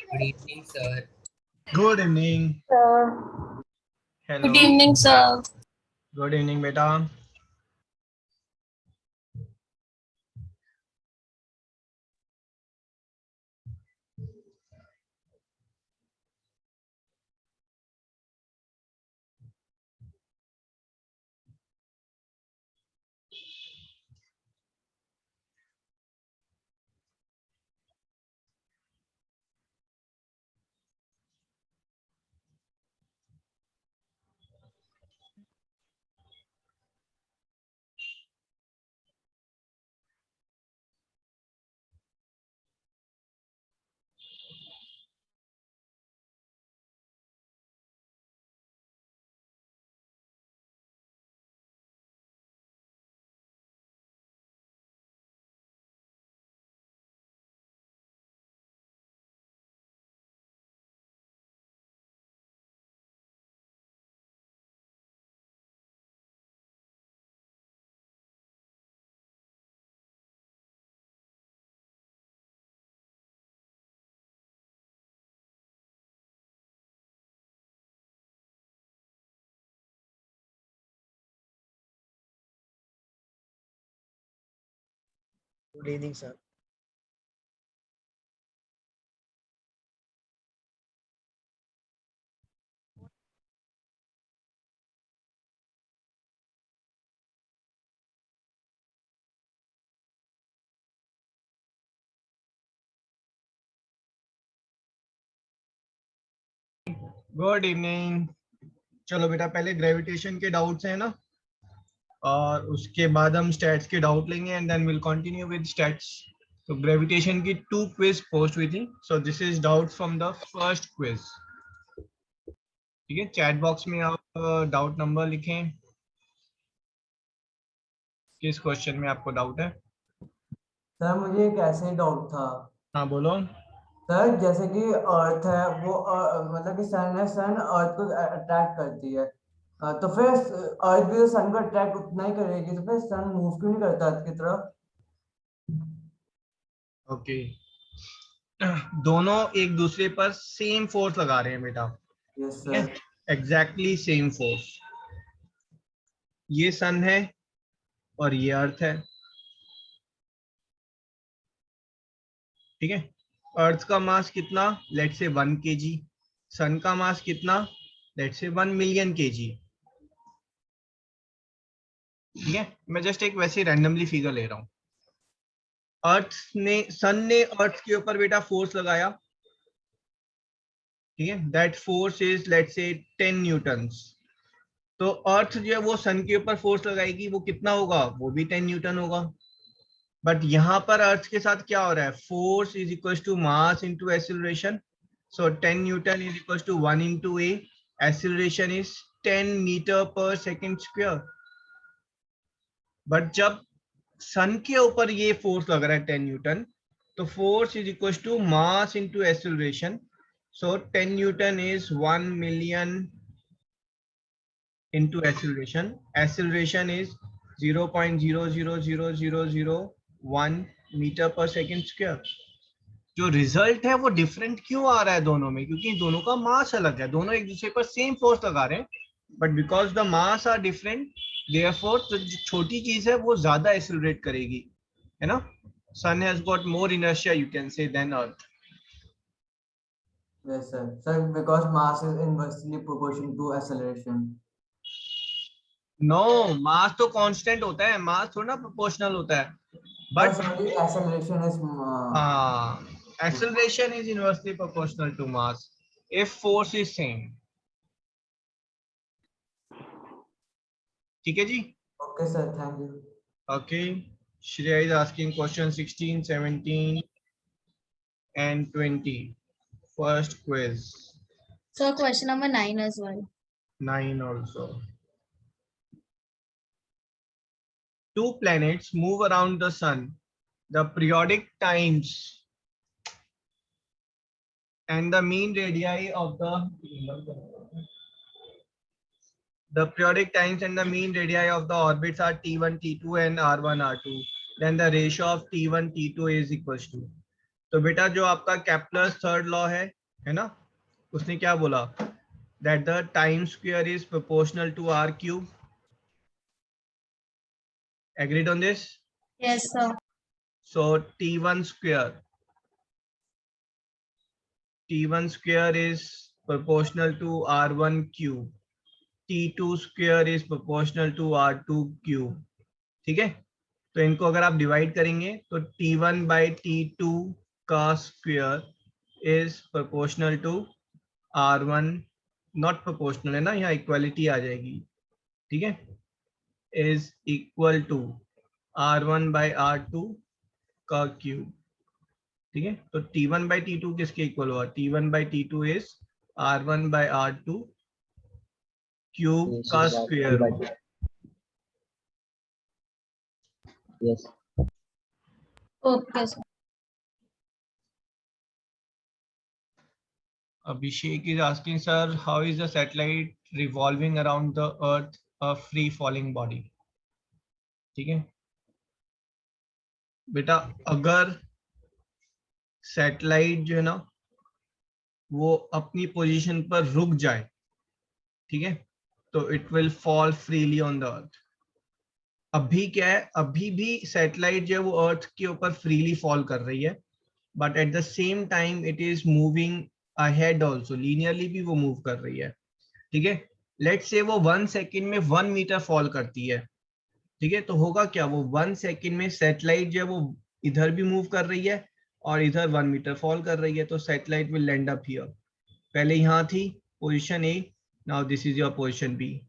Good evening, sir. Good evening. Sir. Hello. Good evening, sir. Good evening, beta. Good evening, sir. Good evening. चलो बेटा, पहले gravitation के doubts हैं ना, और उसके बाद हम स्टैट्स के डाउट लेंगे and then will continue with stats. तो ग्रेविटेशन की 2 क्विज पोस्ट हुई थी, so this is doubt from the first quiz. ठीक है, चैट बॉक्स में आप डाउट नंबर लिखें, किस क्वेश्चन में आपको डाउट है। सर मुझे एक ऐसे ही डाउट था। हाँ बोलो। सर जैसे कि अर्थ है वो मतलब कि सन है, सन अर्थ को अट्रैक्ट करती है। तो फिर अर्थ भी सन को अट्रैक्ट उतना ही करेगी, तो फिर सन मूव क्यों नहीं करता अर्थ की तरफ? ओके, दोनों एक दूसरे पर सेम फोर्स लगा रहे हैं बेटा। यस ठीक है, सर। Exactly same force. ये सन है और ये अर्थ है। ठीक है, अर्थ का मास कितना, लेट से 1 kg। सन का मास कितना, लेट से 1 मिलियन kg। ठीक है, मैं जस्ट एक वैसे रैंडमली फिगर ले रहा हूं। सन ने अर्थ के ऊपर बेटा फोर्स लगाया। ठीक है, दैट फोर्स इज लेट से 10 न्यूटन्स। तो अर्थ जो है वो सन के ऊपर फोर्स लगाएगी, वो कितना होगा, वो भी 10 न्यूटन होगा। बट यहाँ पर अर्थ के साथ क्या हो रहा है, force is equal to mass into acceleration. So 10 newton is equal to 1 into a, acceleration is 10 metre per second square. But जब सन के ऊपर ये फोर्स लग रहा है 10 न्यूटन, तो force is equal to mass into acceleration. So 10 newton is 1 million into acceleration. Acceleration is 0.0000001 metre per second square. जो result है वो डिफरेंट क्यों आ रहा है दोनों में, क्योंकि दोनों का मास अलग है, दोनों एक दूसरे पर सेम फोर्स लगा रहे हैं, but because the mass are different, therefore जो छोटी चीज है वो ज्यादा एक्सेलरेट करेगी, है ना। Sun has got more inertia you can say than earth. Yes sir. Sir because mass is inversely proportional to acceleration. No, mass तो कांस्टेंट होता है, मास थोड़ा ना प्रोपोर्शनल होता है। Sir but sorry, acceleration is acceleration is inversely proportional to mass if force is same. ठीक है जी। Okay sir, thank you. Okay, Shreya is asking question 16, 17 and 20. First quiz, So question number 9 as well. 9 also. Two planets move around the sun. The periodic times and the mean radii of the periodic times and the mean radii of the orbits are T1, T2 and R1, R2. Then the ratio of T1, T2 is equals to. तो बेटा जो आपका Kepler's third law है है ना, उसने क्या बोला, that the time square is proportional to r cube. Agreed on this? Yes, sir. So t1 square is proportional to r1 cube, t2 square is proportional to r2 cube. ठीक है, तो इनको अगर आप डिवाइड करेंगे तो t1 by t2 का square is proportional to r1, not proportional है ना, यहाँ इक्वालिटी आ जाएगी, ठीक है, is equal to r1 by r2 का क्यूब, ठीक है। तो t1 by t2 किसके इक्वल हुआ, t1 by t2 is r1 by r2 cube का स्क्वायर हुआ। Yes. Okay, sir. Abhishek is asking, sir, how is the satellite revolving around the earth, a free falling body? ठीक है बेटा, अगर satellite जो है ना वो अपनी पोजीशन पर रुक जाए, ठीक है, तो it will fall freely on the अर्थ। अभी क्या है, अभी भी सैटेलाइट जो है वो अर्थ के ऊपर फ्रीली फॉल कर रही है, but at the same time it is moving ahead also, linearly भी वो मूव कर रही है, ठीक है। लेट्स से वो 1 सेकेंड में 1 मीटर फॉल करती है, ठीक है, तो होगा क्या, वो 1 सेकेंड में सैटेलाइट जो है वो इधर भी मूव कर रही है और इधर 1 मीटर फॉल कर रही है, तो satellite will land up here. पहले यहाँ थी position A, now this is your position B.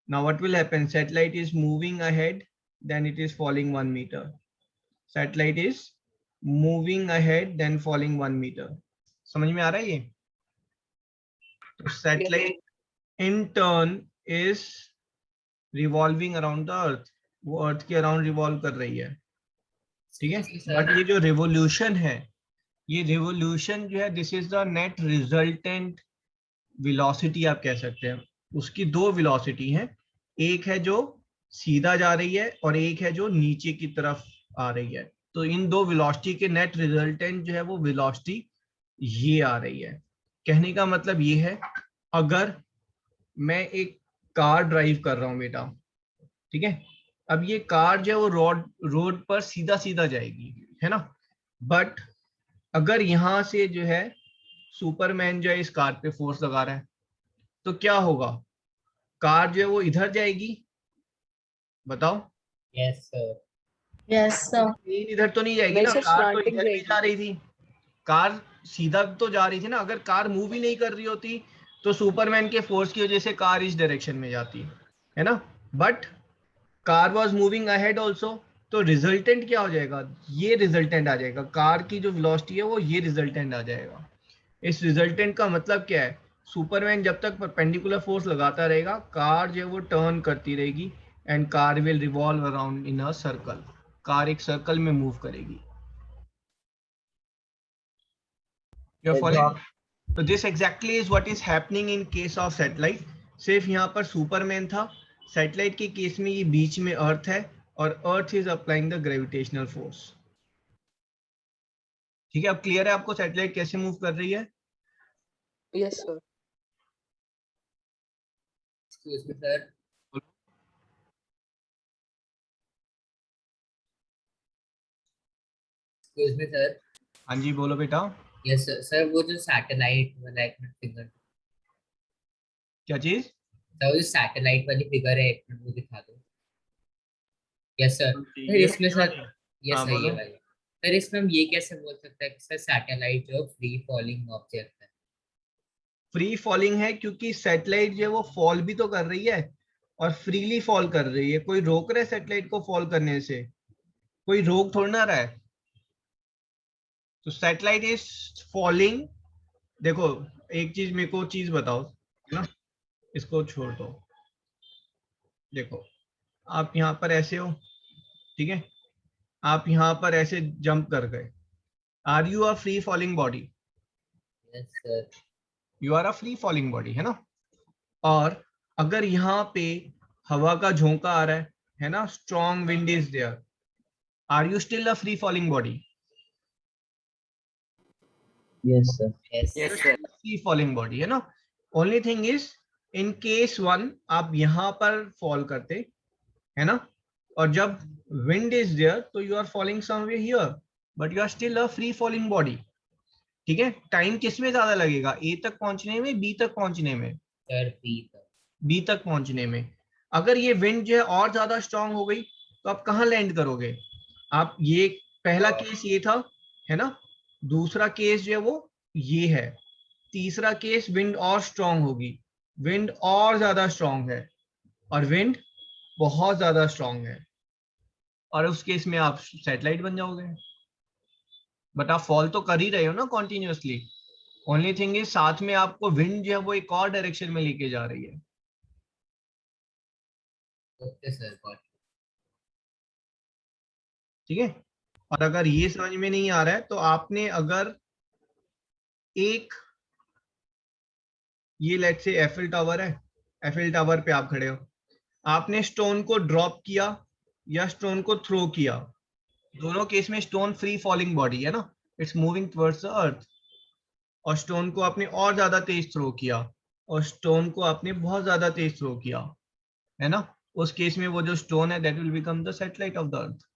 Now what will happen? Satellite is moving ahead, then it is falling 1 meter. Satellite is moving ahead, then falling 1 meter. समझ में आ रहा है ये? तो satellite in turn is revolving around the earth. वो अर्थ के around revolve कर रही है, ठीक है। बट ये जो रिवोल्यूशन है, ये रिवोल्यूशन जो है, this is the net resultant velocity आप कह सकते हैं। उसकी दो वेलोसिटी हैं, एक है जो सीधा जा रही है और एक है जो नीचे की तरफ आ रही है। तो इन दो वेलोसिटी के नेट रिजल्टेंट जो है वो वेलोसिटी ये आ रही है। कहने का मतलब ये है, अगर मैं एक कार ड्राइव कर रहा हूं बेटा, ठीक है, अब ये कार जो है वो रोड पर सीधा सीधा जाएगी, है ना, बट अगर यहां से जो है सुपरमैन जो है इस कार पे फोर्स लगा रहा है, तो क्या होगा, कार जो है वो इधर जाएगी, बताओ। Yes, sir. Yes, sir. इधर तो नहीं जाएगी ना, कार तो इधर भी जा रही थी, कार सीधा तो जा रही थी ना। अगर कार मूव ही नहीं कर रही होती तो सुपरमैन के फोर्स की वजह से कार इस डायरेक्शन में जाती है ना, but car was moving ahead also, तो रिजल्टेंट क्या हो जाएगा, ये रिजल्टेंट आ जाएगा, कार की जो वेलोसिटी है वो ये रिजल्टेंट आ जाएगा। इस रिजल्टेंट का मतलब क्या है, सुपरमैन जब तक परपेंडिकुलर फोर्स लगाता रहेगा, कार जो है वो टर्न करती रहेगी and car will revolve around in a circle, car एक सर्कल में मूव करेगी। You are following? तो this exactly is what is happening in case of satellite. सिर्फ यहाँ पर सुपरमैन था, सैटेलाइट के केस में ये बीच में अर्थ है और earth is applying the gravitational force. ठीक है, अब क्लियर है आपको सैटेलाइट कैसे मूव कर रही है? Yes, sir. Excuse me, sir. Excuse me, sir. हाँ जी बोलो बेटा। Yes, sir. Sir, वो जो सैटेलाइट वाला एक मिनट फिगर, क्या चीज? सर वो सैटेलाइट वाली फिगर है, एक मिनट वो दिखा दो। Yes sir. सर इसमें सर, यस हाँ, सर ये बोलो। वाली। सर इसमें हम ये कैसे बोल सकते हैं कि सर सैटेलाइट जो फ्री फॉलिंग ऑब्जेक्ट है? फ्री फॉलिंग है क्योंकि सैटेलाइट जो है वो फॉल भी तो कर रही है और फ्रीली फॉल कर रही है। कोई रोक रहा है सैटेलाइट को फॉल करने से? कोई रोक थोड़ा ना रहा है। तो सैटेलाइट इज फॉलिंग। देखो एक चीज मेरे को चीज बताओ ना, इसको छोड़ दो। देखो आप यहाँ पर ऐसे हो, ठीक है, आप यहाँ पर ऐसे जंप कर गए, are you a free falling body? Yes sir. You are a free falling body, है ना। और अगर यहाँ पे हवा का झोंका आ रहा है ना, strong wind is there, are you still a free falling body? Yes, sir. Yes. Yes, sir. Free falling body है ना. Only thing is in case one आप यहाँ पर फॉल करते है ना, और जब विंड इज देयर तो you are falling somewhere here, but you are still a free falling body. ठीक है. टाइम किस में ज्यादा लगेगा, ए तक पहुंचने में, बी तक पहुंचने में? सर बी तक. बी तक पहुंचने में. अगर ये विंड जो है और ज्यादा स्ट्रांग हो गई तो आप कहाँ लैंड करोगे? आप ये पहला केस ये था है ना, दूसरा केस जो है वो ये है, तीसरा केस विंड और स्ट्रांग होगी, विंड और ज्यादा स्ट्रांग है, और विंड बहुत ज्यादा स्ट्रांग है, और उस केस में आप सैटेलाइट बन जाओगे. बट आप फॉल तो कर ही रहे हो ना कॉन्टिन्यूसली. ओनली थिंग इज साथ में आपको विंड जो है वो एक और डायरेक्शन में लेके जा रही है. Okay sir, got. ठीक है. और अगर ये समझ में नहीं आ रहा है तो आपने अगर एक ये लेट से एफिल टावर है, एफिल टावर पे आप खड़े हो, आपने स्टोन को ड्रॉप किया या स्टोन को थ्रो किया, दोनों केस में स्टोन फ्री फॉलिंग बॉडी है ना, it's moving towards the earth. और स्टोन को आपने और ज्यादा तेज थ्रो किया, और स्टोन को आपने बहुत ज्यादा तेज थ्रो किया, है ना, उस केस में वो जो स्टोन है that will become the satellite of the earth.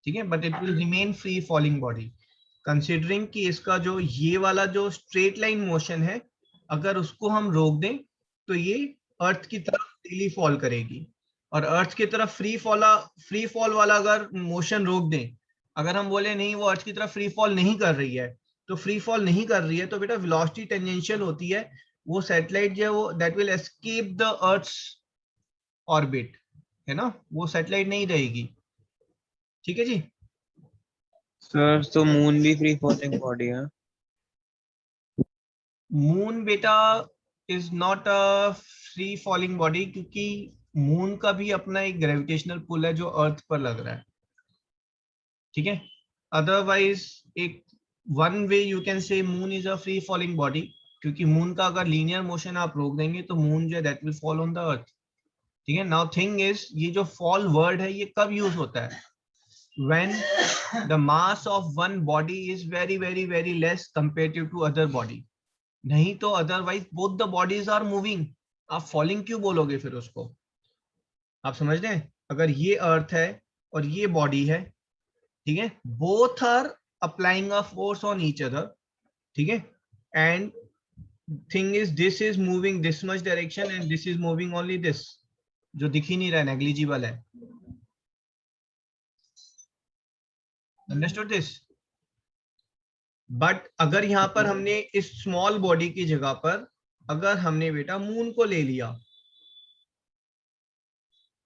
ठीक है. But it will remain free falling body, considering कि इसका जो ये वाला जो स्ट्रेट लाइन मोशन है, अगर उसको हम रोक दें तो ये अर्थ की तरफ डेली फॉल करेगी, और अर्थ की तरफ फ्री फॉल वाला अगर मोशन रोक दें, अगर हम बोले नहीं वो अर्थ की तरफ फ्री फॉल नहीं कर रही है, तो फ्री फॉल नहीं कर रही है तो बेटा वेलोसिटी टेंजेंशियल होती है, वो सैटेलाइट जो है वो that will escape the earth's orbit, है ना, वो सैटेलाइट नहीं रहेगी. ठीक है जी. सर तो मून भी फ्री फॉलिंग बॉडी है? मून बेटा is not a free falling body, क्योंकि मून का भी अपना एक ग्रेविटेशनल पुल है जो अर्थ पर लग रहा है. ठीक है. अदरवाइज एक वन वे यू कैन से moon is a free falling body, क्योंकि मून का अगर लीनियर मोशन आप रोक देंगे तो मून जो है that will fall on the earth. ठीक है. नाउ थिंग इज ये जो फॉल वर्ड है ये कब यूज होता है? when the mass of one body is very very very less comparative to other body. नहीं तो otherwise both the bodies are moving. आप falling क्यों बोलोगे फिर उसको? आप समझ रहे हैं? अगर ये अर्थ है और ये बॉडी है, ठीक है, both are applying a force on each other. ठीक है. and thing is this is moving this much direction and this is moving only this, जो दिख ही नहीं रहा है, negligible है. Understood this? बट अगर यहाँ पर हमने इस स्मॉल बॉडी की जगह पर अगर हमने बेटा मून को ले लिया,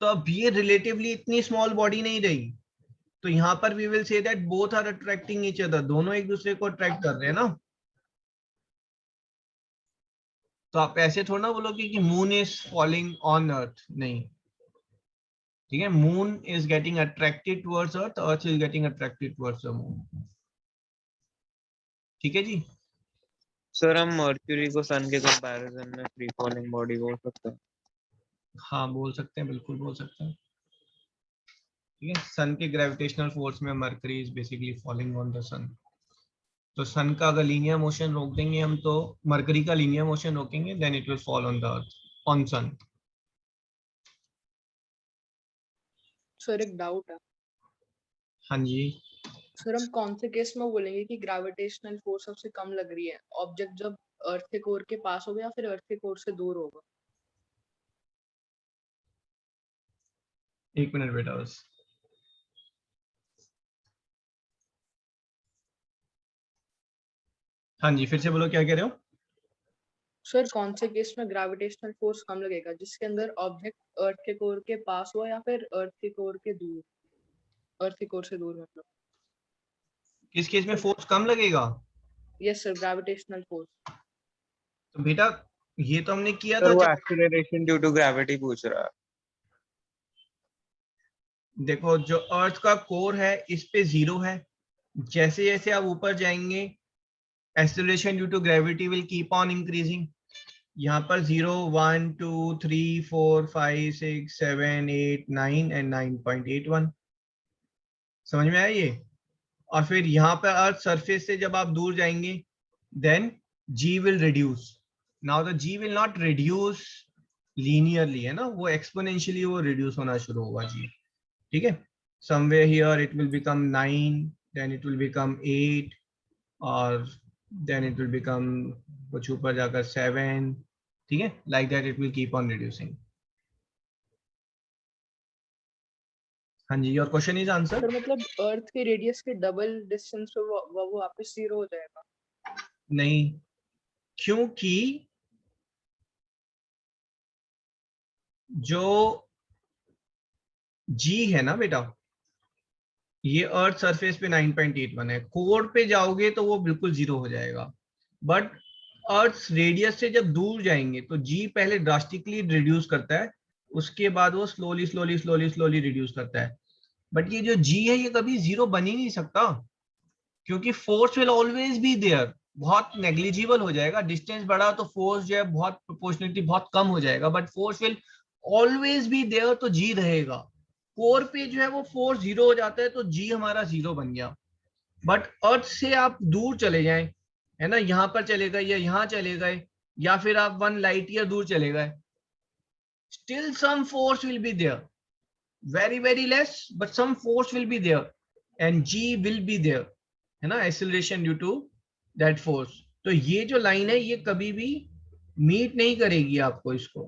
तो अब ये रिलेटिवली इतनी स्मॉल बॉडी नहीं रही, तो यहाँ पर we will say that both are attracting each other, दोनों एक दूसरे को अट्रैक्ट कर रहे हैं ना. तो आप ऐसे थोड़ा ना बोलोगे कि moon is falling on earth, नहीं. ठीक है. Moon is getting attracted towards earth, earth is getting attracted towards the moon. ठीक है जी. सर हम मर्क्यूरी को सन के कंपैरिजन में फ्री फॉलिंग बॉडी बोल सकते हैं? हाँ बोल सकते हैं, बिल्कुल बोल सकते हैं. ठीक है. सन के ग्रेविटेशनल फोर्स में Mercury is basically falling on the sun. तो सन का अगर लीनियर मोशन रोक देंगे हम, तो मरकरी का लीनियर मोशन रोकेंगे, then it will fall on the earth, on sun. Sir एक डाउट है. हाँ जी. सर हम कौन से केस में बोलेंगे कि ग्रेविटेशनल फोर्स सबसे कम लग रही है? ऑब्जेक्ट जब अर्थ के कोर के पास होगा या फिर अर्थ के कोर से दूर होगा? एक मिनट बेटा बस. हाँ जी, फिर से बोलो, क्या कह रहे हो? सर कौन से केस में ग्रेविटेशनल फोर्स कम लगेगा, जिसके अंदर ऑब्जेक्ट अर्थ के कोर के पास हुआ या फिर अर्थ के कोर के दूर, अर्थ के कोर से दूर मतलब? किस केस में फोर्स कम लगेगा? Yes sir, gravitational force. तो बेटा ये तो हमने किया सर था. वो एक्सीलरेशन ड्यू टू ग्रेविटी पूछ रहा है. देखो जो अर्थ का कोर है इस पे 0 है, जैसे जैसे आप ऊपर जाएंगे acceleration due to gravity will keep on increasing. यहाँ पर 0 1 2 3 4 5 6 7 8 9 एंड 9.81. समझ में आया ये? और फिर यहाँ पर अर्थ सरफेस से जब आप दूर जाएंगे then g will reduce. Now the g will not reduce linearly, है ना, वो एक्सपोनेंशियली वो रिड्यूस होना शुरू होगा जी. ठीक है, somewhere here it will become 9, then it will become 8, और then it will become कुछ ऊपर जाकर 7. ठीक है, like that it will keep on reducing. हाँ जी, your question is answered. Sir मतलब अर्थ के रेडियस के डबल डिस्टेंस पे वो वापस 0 हो जाएगा? नहीं, क्योंकि जो G है ना बेटा, ये अर्थ सरफेस पे 9.81 है, कोर पे जाओगे तो वो बिल्कुल 0 हो जाएगा. बट अर्थ रेडियस से जब दूर जाएंगे तो G पहले ड्रास्टिकली रिड्यूस करता है, उसके बाद वो slowly slowly slowly slowly reduce करता है. बट ये जो G है ये कभी 0 बन ही नहीं सकता, क्योंकि force will always be there. बहुत नेग्लिजिबल हो जाएगा, डिस्टेंस बढ़ा तो फोर्स जो है बहुत प्रोपोर्शनली बहुत कम हो जाएगा, but force will always be there, तो G रहेगा. कोर पे जो है वो फोर्स 0 हो जाता है तो G हमारा 0 बन गया. बट अर्थ से आप दूर चले जाएं, है ना, यहाँ पर चले गए या यहाँ चले गए या फिर आप 1 लाइट ईयर दूर चले गए, still some force will be there, very very less but some force will be there and G will be there, है ना, acceleration due to that force. तो ये जो लाइन है ये कभी भी मीट नहीं करेगी आपको इसको.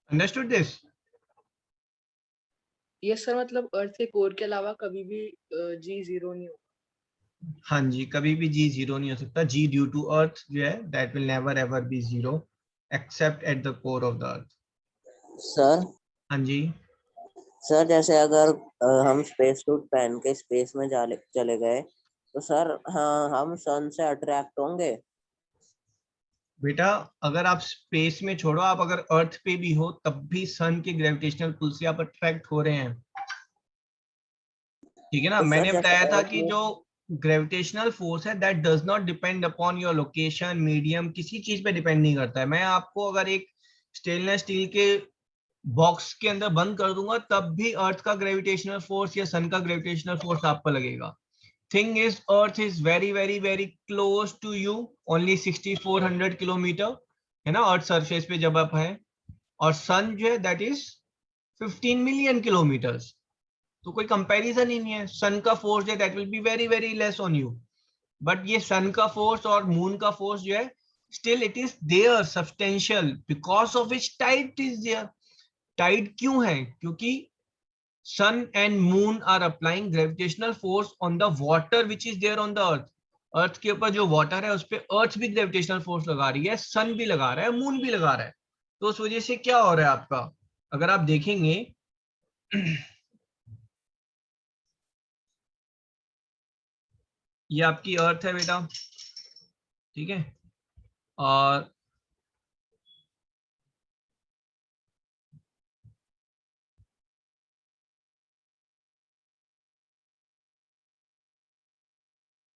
Understood this? यस सर, मतलब अर्थ के कोर के अलावा कभी भी G 0 नहीं होगा? हाँ जी, कभी भी G 0 नहीं हो सकता. G ड्यू टू अर्थ जो है that will never ever be 0 except at the core of the earth. Sir हाँ जी, सर जैसे अगर हम स्पेस सूट पहन के स्पेस में चले गए तो सर हाँ हम सन से अट्रैक्ट होंगे? बेटा अगर आप स्पेस में छोड़ो, आप अगर अर्थ पे भी हो तब भी सन के ग्रेविटेशनल पुल से आप अट्रैक्ट हो रहे हैं. ठीक है ना, तो मैंने सर बताया था अर्थ कि में जो ग्रेविटेशनल फोर्स है that does not depend upon your location, medium, किसी चीज पे डिपेंड नहीं करता है. मैं आपको अगर एक स्टेनलेस स्टील के बॉक्स के अंदर बंद कर दूंगा तब भी अर्थ का ग्रेविटेशनल फोर्स या सन का ग्रेविटेशनल फोर्स आप पर लगेगा. Thing is earth is very very very close to you, only 6400 kilometre, है ना, अर्थ सरफेस पे जब आप है, और सन जो है दैट इज 15 मिलियन किलोमीटर्स. तो कोई कंपैरिजन ही नहीं है. सन का फोर्स है that will be very very less on you, but ये सन का फोर्स और मून का फोर्स जो है still it is there substantial, because of which tide is there. Tide क्यों है? क्योंकि sun and moon are applying gravitational force on the water which is there on the earth. अर्थ के ऊपर जो वाटर है उस पे अर्थ भी ग्रेविटेशनल फोर्स लगा रही है, सन भी लगा रहा है, मून भी लगा रहा है. तो उस वजह से क्या हो रहा है आपका, अगर आप देखेंगे ये आपकी अर्थ है बेटा, ठीक है, और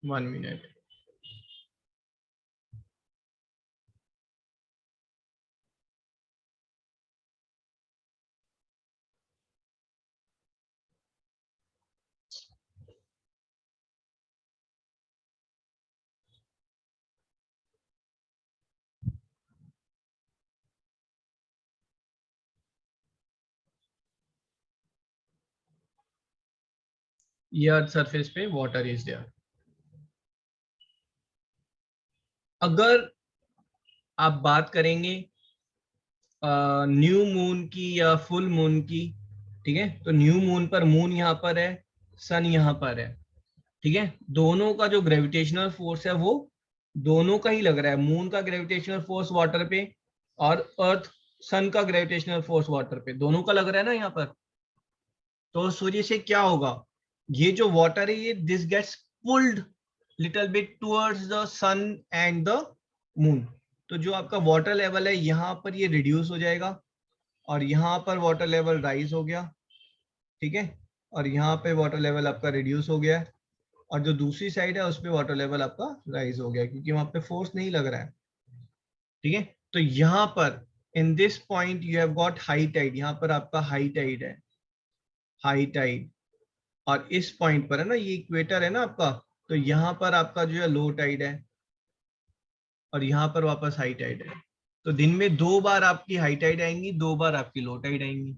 वन मिनट, ये अर्थ सरफेस पे वाटर इज देयर. अगर आप बात करेंगे न्यू मून की या फुल मून की, ठीक है, तो न्यू मून पर मून यहाँ पर है, सन यहाँ पर है, ठीक है, दोनों का जो ग्रेविटेशनल फोर्स है वो दोनों का ही लग रहा है. मून का ग्रेविटेशनल फोर्स वाटर पे और अर्थ सन का ग्रेविटेशनल फोर्स वाटर पे, दोनों का लग रहा है ना यहाँ पर. तो उस वजह से क्या होगा, ये जो वाटर है ये this gets pulled little bit towards the sun and the moon. तो जो आपका वाटर लेवल है यहाँ पर ये रिड्यूस हो जाएगा और यहाँ पर वाटर लेवल राइज हो गया, ठीक है, और यहाँ पे वाटर लेवल आपका रिड्यूस हो गया है, और जो दूसरी साइड है उस पे वाटर लेवल आपका राइज हो गया क्योंकि वहां पे फोर्स नहीं लग रहा है. ठीक है, तो यहाँ पर in this point you have got high tide, यहाँ पर आपका हाई टाइड है. हाई टाइड, और इस पॉइंट पर है ना, ये इक्वेटर है ना आपका, तो यहाँ पर आपका जो है लो टाइड है और यहाँ पर वापस हाई टाइड है। तो दिन में 2 बार आपकी हाई टाइड आएंगी, 2 बार आपकी लो टाइड आएंगी।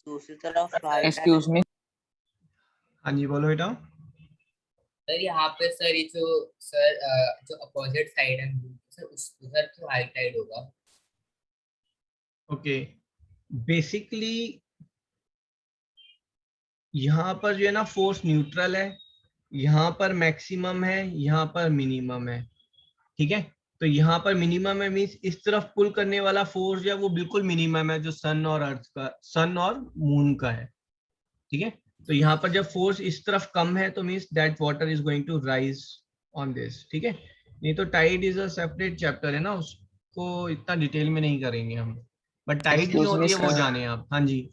दूसरी तरफ हाई एक्सक्यूज मी हाँ जी बोलो बेटा। सर यहाँ पे सर ये जो सर जो अपोजिट साइड है सर उस उधर तो हाई टाइड होगा। ओके, बेसिकली यहाँ पर जो है ना फोर्स न्यूट्रल है, यहाँ पर मैक्सिमम है, यहाँ पर मिनिमम है, ठीक है। तो यहाँ पर मिनिमम है मीन्स इस तरफ पुल करने वाला फोर्स जो है वो बिल्कुल मिनिमम है, जो सन और अर्थ का, सन और मून का है, ठीक है। तो यहाँ पर जब फोर्स इस तरफ कम है तो means that water is going to rise on this, ठीक है। नहीं तो tide is a separate chapter है ना, उसको इतना डिटेल में नहीं करेंगे हम, बट टाइड जो Excuse me, होती है वो sir. जाने आप। हाँ जी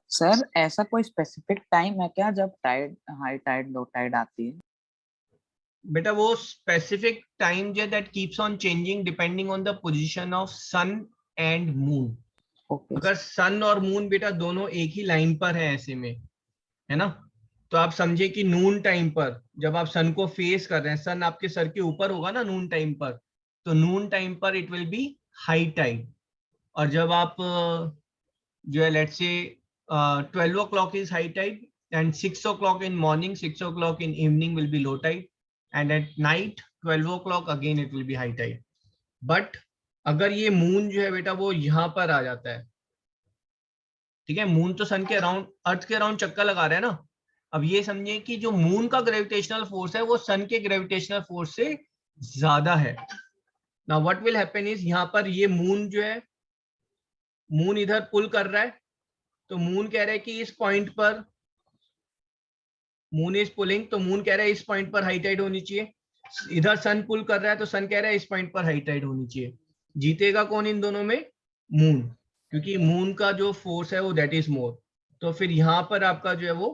सर, ऐसा कोई स्पेसिफिक टाइम है क्या जब tide high tide low tide आती है? बेटा, वो स्पेसिफिक टाइम जो that keeps on changing depending on the position of sun and moon. Okay अगर सन और मून बेटा दोनों एक ही लाइन पर है ऐसे में, है ना, तो आप समझे कि नून टाइम पर जब आप सन को फेस कर रहे हैं, सन आपके सर के ऊपर होगा ना नून टाइम पर, तो नून टाइम पर it will be high tide. और जब आप जो है let's say 12 o'clock is high tide and 6 o'clock in morning, 6 o'clock in evening will be low tide, and at night 12 o'clock again it will be high tide. But अगर ये moon जो है बेटा वो यहाँ पर आ जाता है, ठीक है, मून तो सन के अराउंड, अर्थ के अराउंड चक्कर लगा रहा है ना, अब ये समझिए कि जो मून का ग्रेविटेशनल फोर्स है वो सन के ग्रेविटेशनल फोर्स से ज्यादा है। Now what will happen is, यहाँ पर ये मून जो है, मून इधर पुल कर रहा है, तो मून कह रहा है कि इस पॉइंट पर, मून इज पुलिंग, तो मून कह रहा है इस पॉइंट पर हाई टाइड होनी चाहिए। इधर सन पुल कर रहा है तो सन कह रहा है इस पॉइंट पर हाई टाइड होनी चाहिए। जीतेगा कौन इन दोनों में? मून, क्योंकि मून का जो फोर्स है वो दैट इज मोर। तो फिर यहाँ पर आपका जो है वो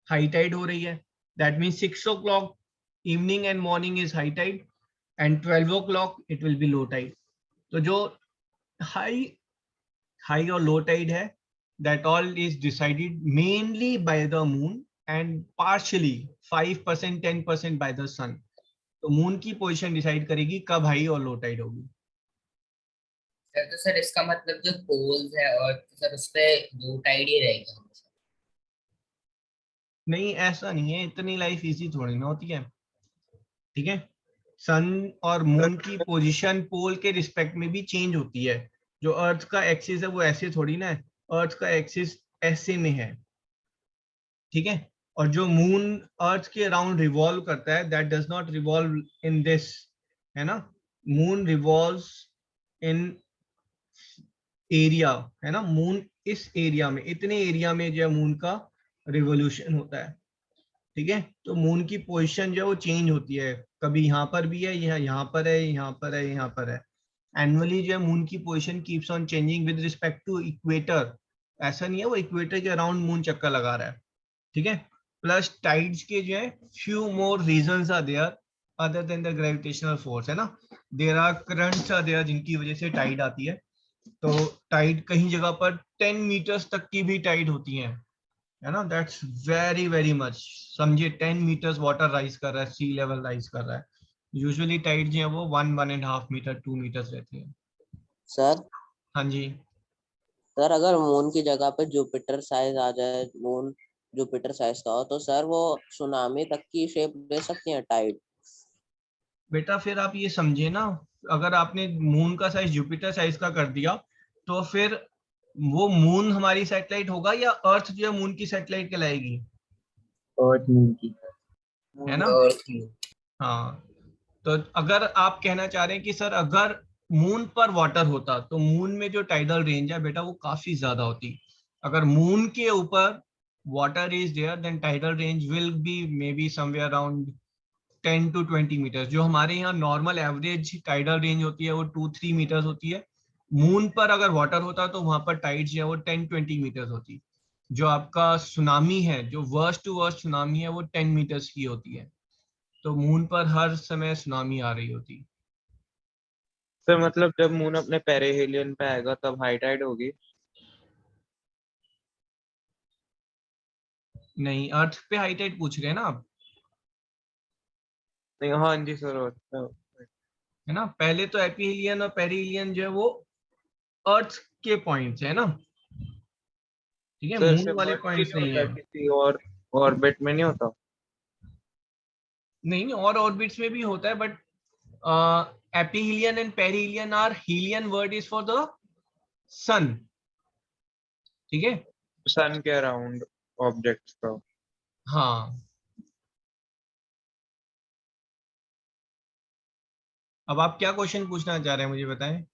हाई टाइड हो रही है, that means 6 o'clock evening and morning is high tide and 12 o'clock it will be low tide. तो जो हाई और लो टाइड है that all is decided mainly by the moon and partially 5% 10% by the sun. तो moon की position decide करेगी कब high और low Tide होगी। सर तो सर इसका मतलब जो पोल्स है और सर उस पे लो टाइड ही रहेगा। नहीं ऐसा नहीं है, इतनी लाइफ इजी थोड़ी ना होती है, ठीक है। सन और मून की पोजीशन पोल के रिस्पेक्ट में भी चेंज होती है। जो अर्थ का एक्सिस है वो ऐसे थोड़ी ना है, अर्थ का एक्सिस ऐसे में है, ठीक है। और जो मून अर्थ के अराउंड रिवॉल्व करता है that does not revolve in this, है ना, मून रिवॉल्व्स इन एरिया, है ना, मून इस एरिया में, इतने एरिया में जो है मून का रिवोल्यूशन होता है, ठीक है। तो मून की पोजीशन जो है वो चेंज होती है, कभी यहाँ पर भी है, यहाँ पर है, यहाँ पर है, यहाँ पर है। एनुअली जो है मून की position keeps on changing with respect to equator. ऐसा नहीं है वो इक्वेटर के अराउंड मून चक्कर लगा रहा है, ठीक है। प्लस टाइड्स के जो है few more reasons are there other than the gravitational force, है ना। There are currents are there जिनकी वजह से टाइड आती है। तो टाइड कहीं जगह पर 10 मीटर्स तक की भी टाइड होती है ना, दैट्स वेरी वेरी मच। समझिए 10 मीटर्स वाटर राइज कर रहा है, सी लेवल राइज कर रहा है। यूजुअली टाइड जो है वो 1.5 मीटर 2 मीटर्स रहती है। सर हाँ जी सर अगर मून की जगह पे जुपिटर साइज आ जाए, मून जुपिटर साइज का हो, तो सर वो सुनामी तक की शेप ले सकती है टाइड? बेटा, फिर आप ये समझे ना, अगर आपने मून का साइज जुपिटर साइज का कर दिया तो फिर वो मून हमारी सैटेलाइट होगा या अर्थ जो है मून की सैटेलाइट कहलाएगी? अर्थ मून की। है ना। हाँ, तो अगर आप कहना चाह रहे हैं कि सर अगर मून पर वाटर होता तो मून में जो टाइडल रेंज है बेटा वो काफी ज्यादा होती। अगर मून के ऊपर water is there then tidal range will be maybe somewhere around 10 to 20 metres. जो हमारे यहाँ नॉर्मल एवरेज टाइडल रेंज होती है वो 2-3 मीटर्स होती है। मून पर अगर वाटर होता तो वहां पर टाइड जो है वो 10-20 मीटर्स होती। जो आपका सुनामी है, जो वर्स्ट टू वर्स्ट सुनामी है वो 10 मीटर्स की होती है। तो मून पर हर समय सुनामी आ रही होती। सर मतलब जब मून अपने पेरिहेलियन पे आएगा तब हाई टाइड होगी? नहीं, अर्थ पे हाई टाइड पूछ रहे हैं ना आप, नहीं हाँ जी सर है ना। पहले तो एपीहिलियन और पेरिहिलियन जो है वो अर्थ के पॉइंट्स है ना, ठीक है, सर मून से वाले मर्ज भी पॉइंट्स नहीं नहीं होता है। किसी और ऑर्बिट में नहीं होता? नहीं, और ऑर्बिट्स में भी होता है, but aphelion and perihelion are, helion word is for the sun, ठीक है। सन के अराउंड ऑब्जेक्ट्स का। हाँ, अब आप क्या क्वेश्चन पूछना चाह रहे हैं मुझे बताएं।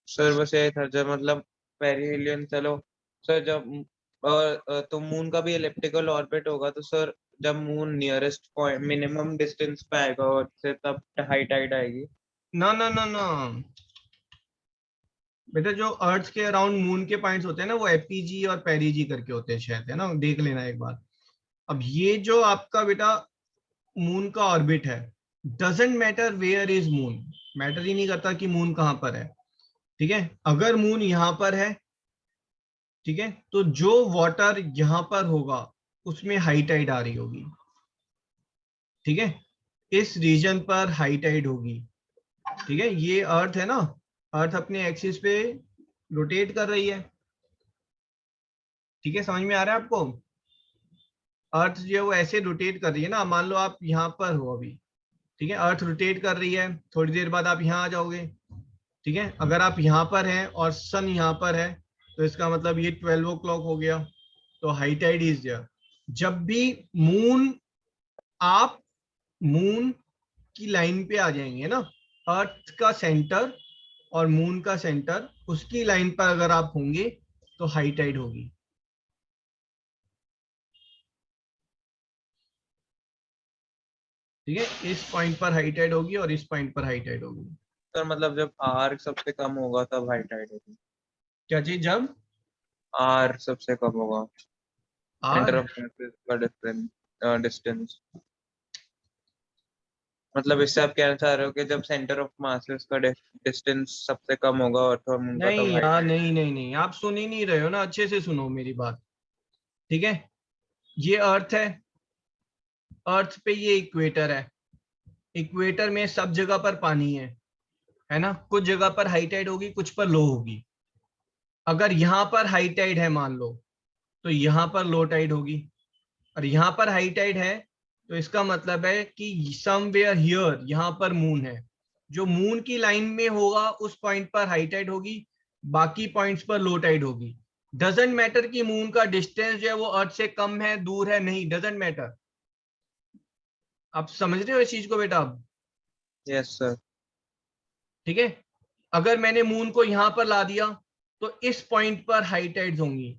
सर बस यही था जब मतलब पेरिहेलियन चलो सर जब तो मून का भी एलिप्टिकल ऑर्बिट होगा तो सर जब moon nearest point minimum distance पे आएगा और से तब हाई टाइड आएगी। ना ना ना ना बेटा, जो अर्थ के अराउंड मून के पॉइंट्स होते हैं ना, वो एपीजी और पेरिजी करके होते हैं शायद, है ना, देख लेना एक बार। अब ये जो आपका बेटा मून का ऑर्बिट है, doesn't matter where is moon, matter ही नहीं करता कि मून कहां पर है, ठीक है। अगर मून यहां पर है, ठीक है, तो जो वाटर यहां पर होगा उसमें हाई टाइड आ रही होगी, ठीक है, इस रीजन पर हाई टाइड होगी, ठीक है। ये अर्थ है ना, अर्थ अपने एक्सिस पे रोटेट कर रही है, ठीक है, समझ में आ रहा है आपको। अर्थ जो है वो ऐसे रोटेट कर रही है ना, मान लो आप यहाँ पर हो अभी, ठीक है, अर्थ रोटेट कर रही है, थोड़ी देर बाद आप यहाँ आ जाओगे, ठीक है। अगर आप यहाँ पर हैं और सन यहाँ पर है, तो इसका मतलब ये 12 o'clock हो गया, तो हाई टाइड इज देयर। जब भी मून, आप मून की लाइन पे आ जाएंगे ना, अर्थ का सेंटर और मून का सेंटर, उसकी लाइन पर अगर आप होंगे तो हाई टाइड होगी, ठीक है। इस पॉइंट पर हाई टाइड होगी और इस पॉइंट पर हाई टाइड होगी। सर मतलब जब आर सबसे कम होगा तब हाई टाइड होगी? क्या चीज? जब आर सबसे कम होगा, सेंटर आर, ऑफ का डिस्टेंस, मतलब इससे आप कहना चाह रहे हो कि जब सेंटर ऑफ मासेस का डिस्टेंस सबसे कम होगा और तो हम उनका नहीं तब हाई यार, टाइड। नहीं नहीं नहीं, आप सुन ही नहीं रहे हो ना, अच्छे से सुनो मेरी बात, ठीक है। ये अर्थ है, अर्थ पे ये इक्वेटर है, इक्वेटर में सब जगह पर पानी है ना, कुछ जगह पर हाई टाइड होगी, कुछ पर लो होगी। अगर यहाँ पर हाई टाइड है मान लो, तो यहाँ पर लो टाइड होगी, और यहाँ पर हाई टाइड है, तो इसका मतलब है कि समवेयर हियर यहाँ पर मून है, जो मून की लाइन में होगा उस पॉइंट पर हाई टाइड होगी, बाकी पॉइंट्स पर लो टाइड होगी। डजेंट मैटर कि मून का डिस्टेंस जो है वो अर्थ से कम है, दूर है, नहीं, डजेंट मैटर। आप समझ रहे हो इस चीज को बेटा अब? Yes sir. ठीक है, अगर मैंने मून को यहां पर ला दिया तो इस पॉइंट पर हाई टाइड्स होंगी,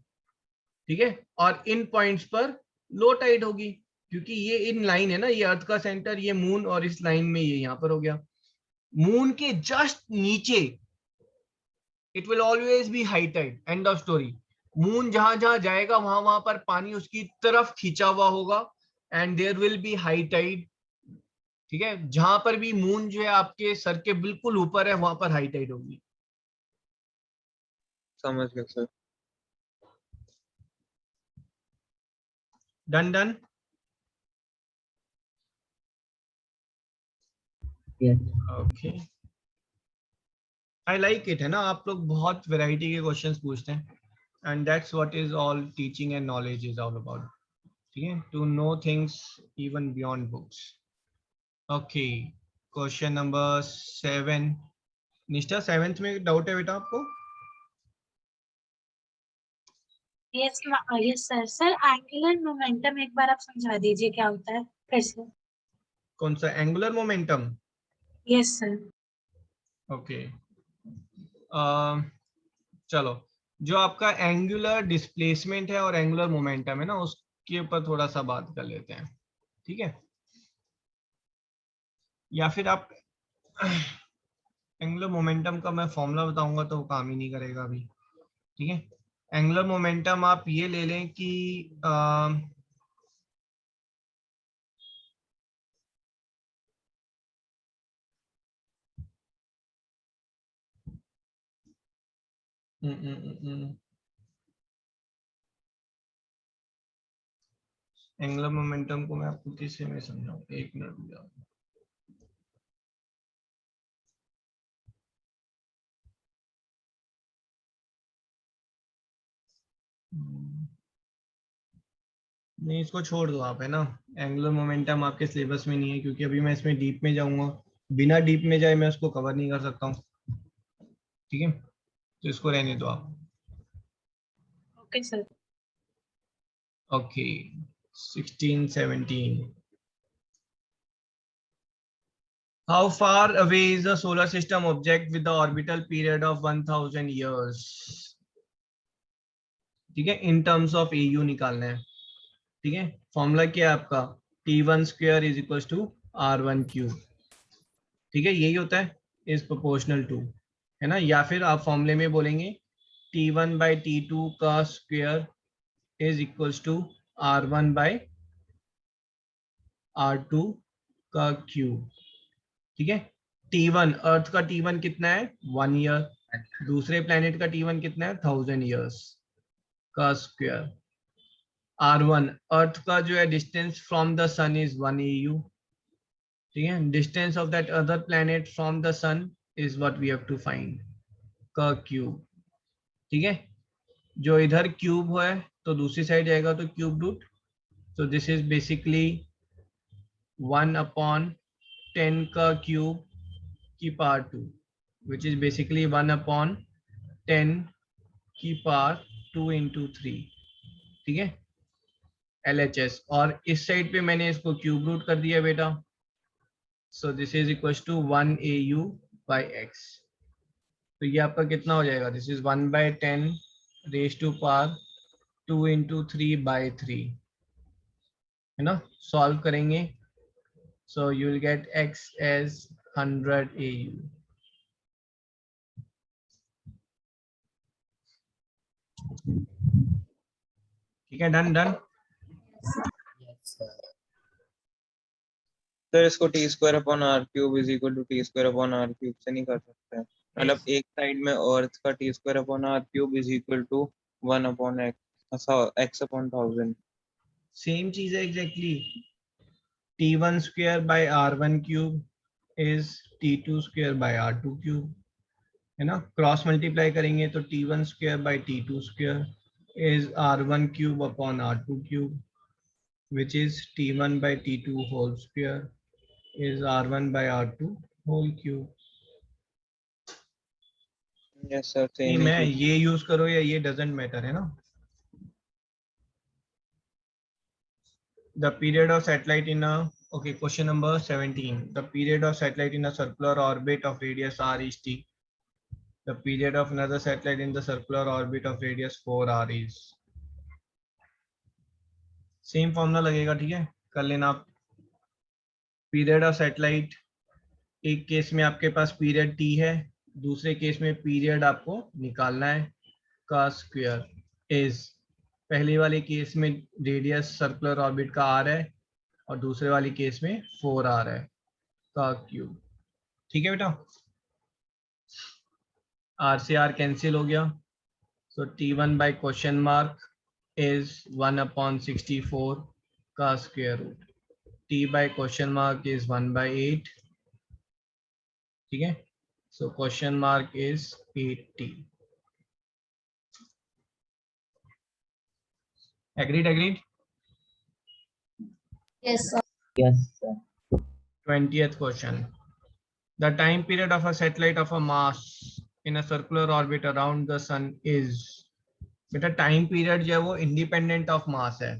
ठीक है, और इन पॉइंट्स पर लो टाइड होगी, क्योंकि ये इन लाइन है ना, ये अर्थ का सेंटर, ये मून, और इस लाइन में ये यहां पर हो गया। मून के जस्ट नीचे it will always be high tide, end of story. Moon जहां जहां जाएगा वहां वहां पर पानी उसकी तरफ खींचा हुआ होगा, and there will be high tide, ठीक है। जहां पर भी मून जो है आपके सर के बिल्कुल ऊपर है, वहां पर हाई टाइड होगी। समझ गया sir. Done done. Yes. Okay, I like it, है ना, आप लोग बहुत वैरायटी के क्वेश्चंस पूछते हैं, and that's what is all teaching and knowledge is all about, ठीक है, to know things even beyond books. Okay, question number 7। Nishtha, 7th में डाउट है बेटा आपको? Yes yes sir. Sir angular momentum एक बार आप समझा दीजिए क्या होता है फिर से। कौन सा angular momentum? Yes sir. Okay, चलो, जो आपका एंगुलर डिस्प्लेसमेंट है और एंगुलर मोमेंटम है ना, उसके ऊपर थोड़ा सा बात कर लेते हैं, ठीक है। या फिर आप एंगुलर मोमेंटम का मैं फॉर्मूला बताऊंगा तो वो काम ही नहीं करेगा अभी, ठीक है। एंगुलर मोमेंटम आप ये ले लें कि एंगुलर मोमेंटम को मैं आपको किससे में समझाऊं, एक मिनट रुक जाओ। नहीं इसको छोड़ दो आप, है ना। एंगुलर मोमेंटम आपके सिलेबस में नहीं है, क्योंकि अभी मैं इसमें डीप में जाऊंगा, बिना डीप में जाए मैं उसको कवर नहीं कर सकता हूँ, ठीक है। तो इसको रहने दो आप। Okay sir. Okay 16 17 How far away is the solar system object with the orbital period of 1000 years? ठीक है, इन टर्म्स ऑफ AU निकालना है, ठीक है। फॉर्मूला क्या है आपका, T1 square is equal to R1 cube, ठीक है, यही होता है, इज प्रोपोर्शनल टू, है ना। या फिर आप फॉर्मूले में बोलेंगे T1 बाई T2 का square is equal to R1 by R2 का क्यूब, ठीक है। T1 अर्थ का T1 कितना है 1 ईयर, दूसरे प्लेनेट का T1 कितना है 1000 ईयर्स का स्क्वायर। R1 अर्थ का जो है distance from the sun is 1 AU, ठीक है। Distance of that other planet from the sun is what we have to find का क्यूब, ठीक है। जो इधर क्यूब है तो दूसरी साइड जाएगा तो क्यूब रूट, तो दिस इज बेसिकली 1/10 का क्यूब की पावर 2, विच इज बेसिकली 1/10 की पावर 2 into 3, ठीक है, LHS। और इस साइड पे मैंने इसको क्यूब रूट कर दिया बेटा, so this is equal to 1 AU by x। तो ये आपका कितना हो जाएगा, this is 1/10 raise to power 2 into 3 by 3, है ना। सॉल्व करेंगे, so you will get x as 100 AU। ठीक है, done done. Yes, sir. Sir इसको T square upon R cube is equal to T square upon R cube से नहीं कर सकते हैं, मतलब एक साइड में अर्थ का T square upon R cube is equal to 1/x upon 1000। Same चीज है exactly, T1 square by R1 cube is T2 square by R2 cube, है ना। क्रॉस मल्टीप्लाई करेंगे तो T1 square by T2 square is R1 cube upon R2 cube, which is T1 by T2 whole square is R1 by R2 whole cube। Yes sir नहीं same मैं ही ये use करो या ये डजेंट मैटर, है ना। The period of satellite in a, okay, question number 17, the period of satellite in a circular orbit of radius r is t, the period of another satellite in the circular orbit of radius 4r is, same formula लगेगा, ठीक है, कर लेना आप। Period of satellite, एक case में आपके पास period t है, दूसरे केस में पीरियड आपको निकालना है का स्क्वायर इज, पहले वाले केस में रेडियस सर्कुलर ऑर्बिट का r है और दूसरे वाले केस में 4r है का क्यूब, ठीक है बेटा। r से r कैंसिल हो गया, so T1 by question mark is 1/64 का square root, t by question mark is 1/8, ठीक है। So question mark is 80. Agreed? Yes, sir. Yes, sir. 20th question. The time period of a satellite of a mass in a circular orbit around the sun is, बेटा time period जो है वो independent of mass है,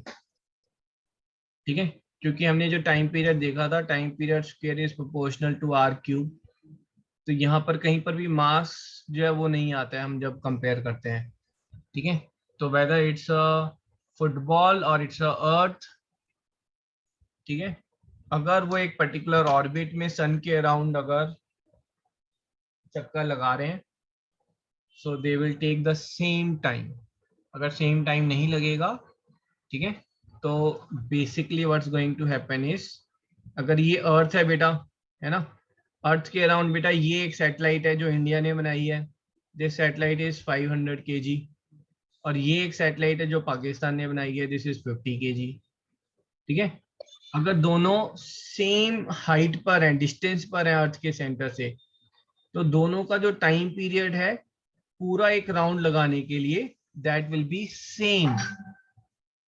ठीक है, क्योंकि हमने जो टाइम पीरियड देखा था, time period square is proportional to r cube, तो यहाँ पर कहीं पर भी मास जो है वो नहीं आता है हम जब कंपेयर करते हैं, ठीक है। तो वेदर इट्स अ फुटबॉल और इट्स अ अर्थ, ठीक है, अगर वो एक पर्टिकुलर ऑर्बिट में सन के अराउंड अगर चक्कर लगा रहे हैं, so they will take the same time. अगर सेम टाइम नहीं लगेगा, ठीक है, तो basically what's going to happen is, अगर ये अर्थ है बेटा, है ना, अर्थ के अराउंड बेटा ये एक सैटेलाइट है जो इंडिया ने बनाई है, दिस सैटेलाइट इज 500 kg, और ये एक सैटेलाइट है जो पाकिस्तान ने बनाई है, दिस इज 50 kg, ठीक है, अगर दोनों सेम हाइट पर हैं, डिस्टेंस पर है अर्थ के सेंटर से, तो दोनों का जो टाइम पीरियड है पूरा एक राउंड लगाने के लिए दैट विल बी सेम।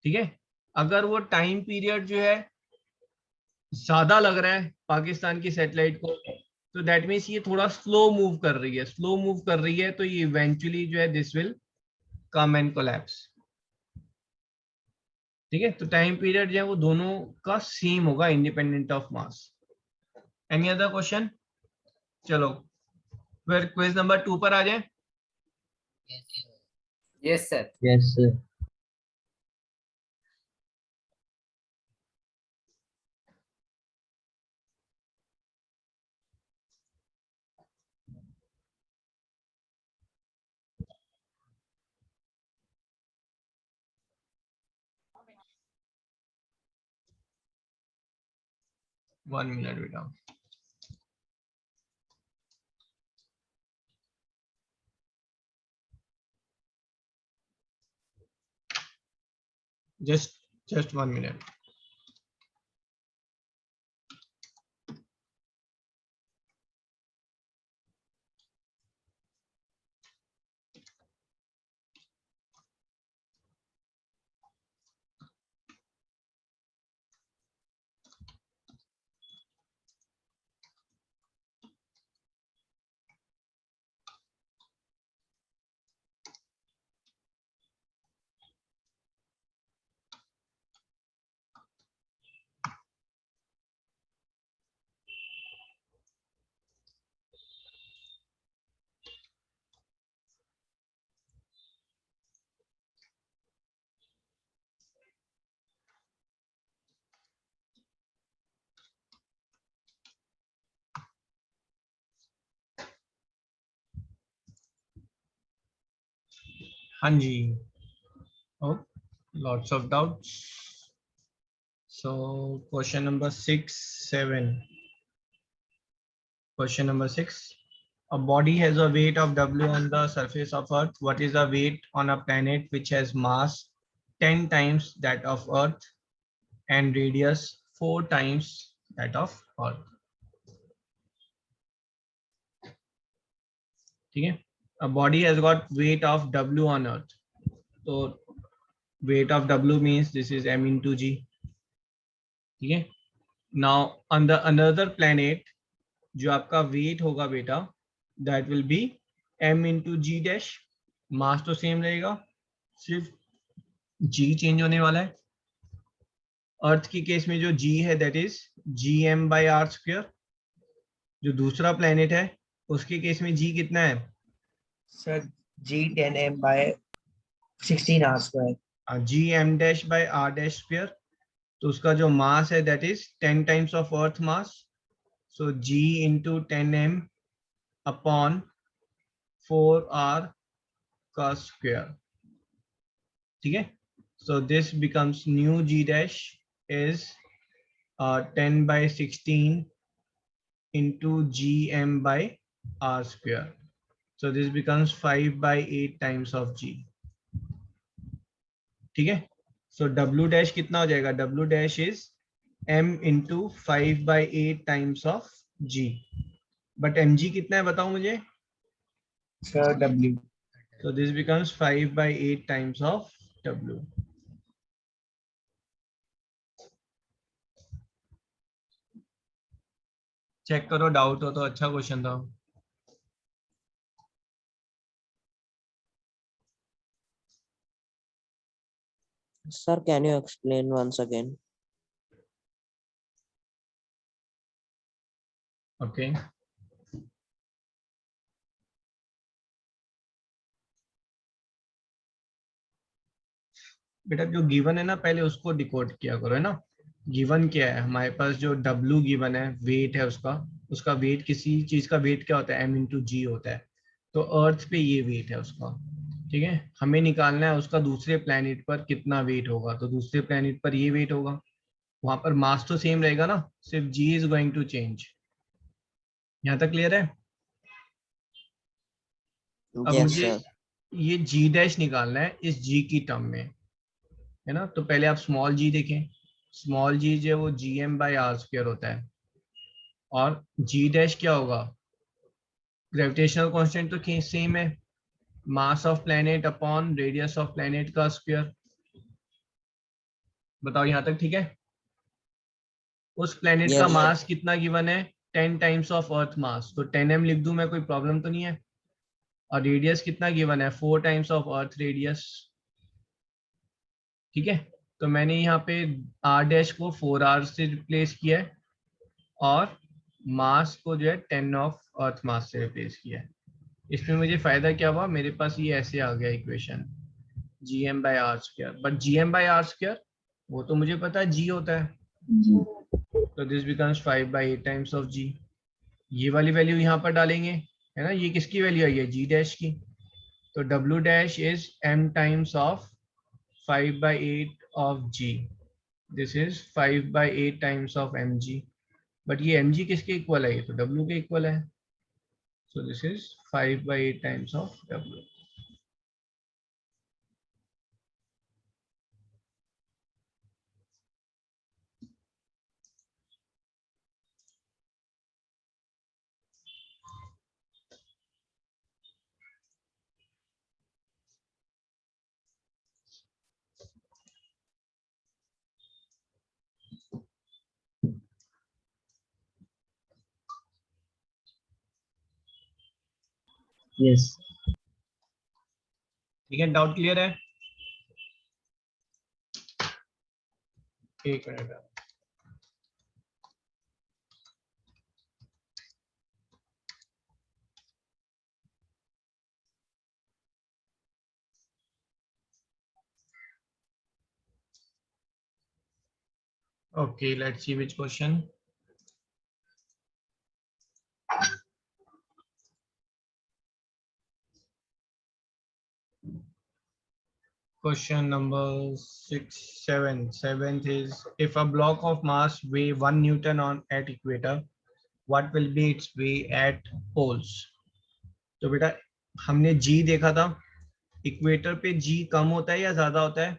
ठीक है, अगर वो टाइम पीरियड जो है ज्यादा लग रहा है पाकिस्तान की सैटेलाइट को, तो दैट मीन्स ये थोड़ा स्लो मूव कर रही है, स्लो मूव कर रही है, तो ये इवेंचुअली जो है this will come and collapse. ठीक है, तो टाइम पीरियड जो है वो दोनों का सेम होगा independent of mass. Any other question? चलो फिर क्विज नंबर 2 पर आ जाए। Yes sir. Yes sir. One minute बेटा। just 1 minute। हाँ जी, oh, lots of doubts। So question number 6, 7। Question number 6, a body has a weight of W on the surface of Earth. What is the weight on a planet which has mass 10 times that of Earth and radius 4 times that of Earth? ठीक है, a body has got weight of W on Earth, so weight of W means this is m into g। ठीक है, now on the another planet जो आपका weight होगा बेटा that will be m into g dash. Mass तो same रहेगा, सिर्फ g change होने वाला है। अर्थ की केस में जो g है that is gm by r square. जो दूसरा प्लेनेट है उसके केस में g कितना है sir G10m by 16r square। gm dash by r dash square. तो उसका जो मास है that is 10 times of earth mass, so g into 10m upon 4r का स्क्वायर। ठीक है, so this becomes new g dash is 10 by 16 into gm by r square, so this becomes 5 by 8 times of g। ठीक है, so w dash कितना हो जाएगा, w dash is m into 5 by 8 times of g, but mg कितना है बताओ मुझे sir W। so this becomes 5 by 8 times of w। Check करो, डाउट हो तो। अच्छा क्वेश्चन था। Sir, can you explain once again? Okay बेटा, जो गिवन है ना पहले उसको डिकोड किया करो, है ना। गिवन क्या है हमारे पास, जो W गिवन है वेट है उसका वेट, किसी चीज का वेट क्या होता है m into g होता है। तो अर्थ पे ये वेट है उसका। ठीक है, हमें निकालना है उसका दूसरे प्लेनेट पर कितना वेट होगा, तो दूसरे प्लेनेट पर ये वेट होगा। वहां पर मास तो सेम रहेगा ना, सिर्फ g is going to change. यहाँ तक क्लियर है? अब Yes, मुझे sir. ये g डैश निकालना है इस g की टर्म में, है ना। तो पहले आप स्मॉल g देखें, स्मॉल जी जो है वो gm/r² होता है, और g डैश क्या होगा, ग्रेविटेशनल कांस्टेंट तो सेम है, mass of planet upon radius of planet का स्क्वायर। बताओ यहाँ तक ठीक है? उस प्लेनेट का Yes, मास कितना गिवन है, 10 टाइम्स ऑफ अर्थ मास, तो 10m लिख दूं मैं, कोई प्रॉब्लम तो नहीं है। और रेडियस कितना गिवन है, 4 टाइम्स ऑफ अर्थ रेडियस। ठीक है, तो मैंने यहाँ पे r डैश को 4r से रिप्लेस किया है, और मास को जो है 10 ऑफ अर्थ मास से रिप्लेस किया है। इसमें मुझे फायदा क्या हुआ, मेरे पास ये ऐसे आ गया इक्वेशन gm/r², बट gm/r² वो तो मुझे पता है g होता है, तो this becomes 5/8 times of g। ये वाली वैल्यू यहाँ पर डालेंगे, है ना, ये किसकी वैल्यू आई है, g डैश की, तो w dash is m times of 5/8 of g, this is 5/8 times of mg, but ये mg किसके इक्वल है, ये तो w के इक्वल है, so this is 5/8 times of w. Yes. ठीक है, डाउट क्लियर है? एक minute. Okay, let's see which question. Question number 6, 7. Seventh is, if a block of mass weigh 1 Newton at equator, what will be its weight at poles? तो बेटा हमने G देखा था, equator पे G कम होता है या ज्यादा होता है?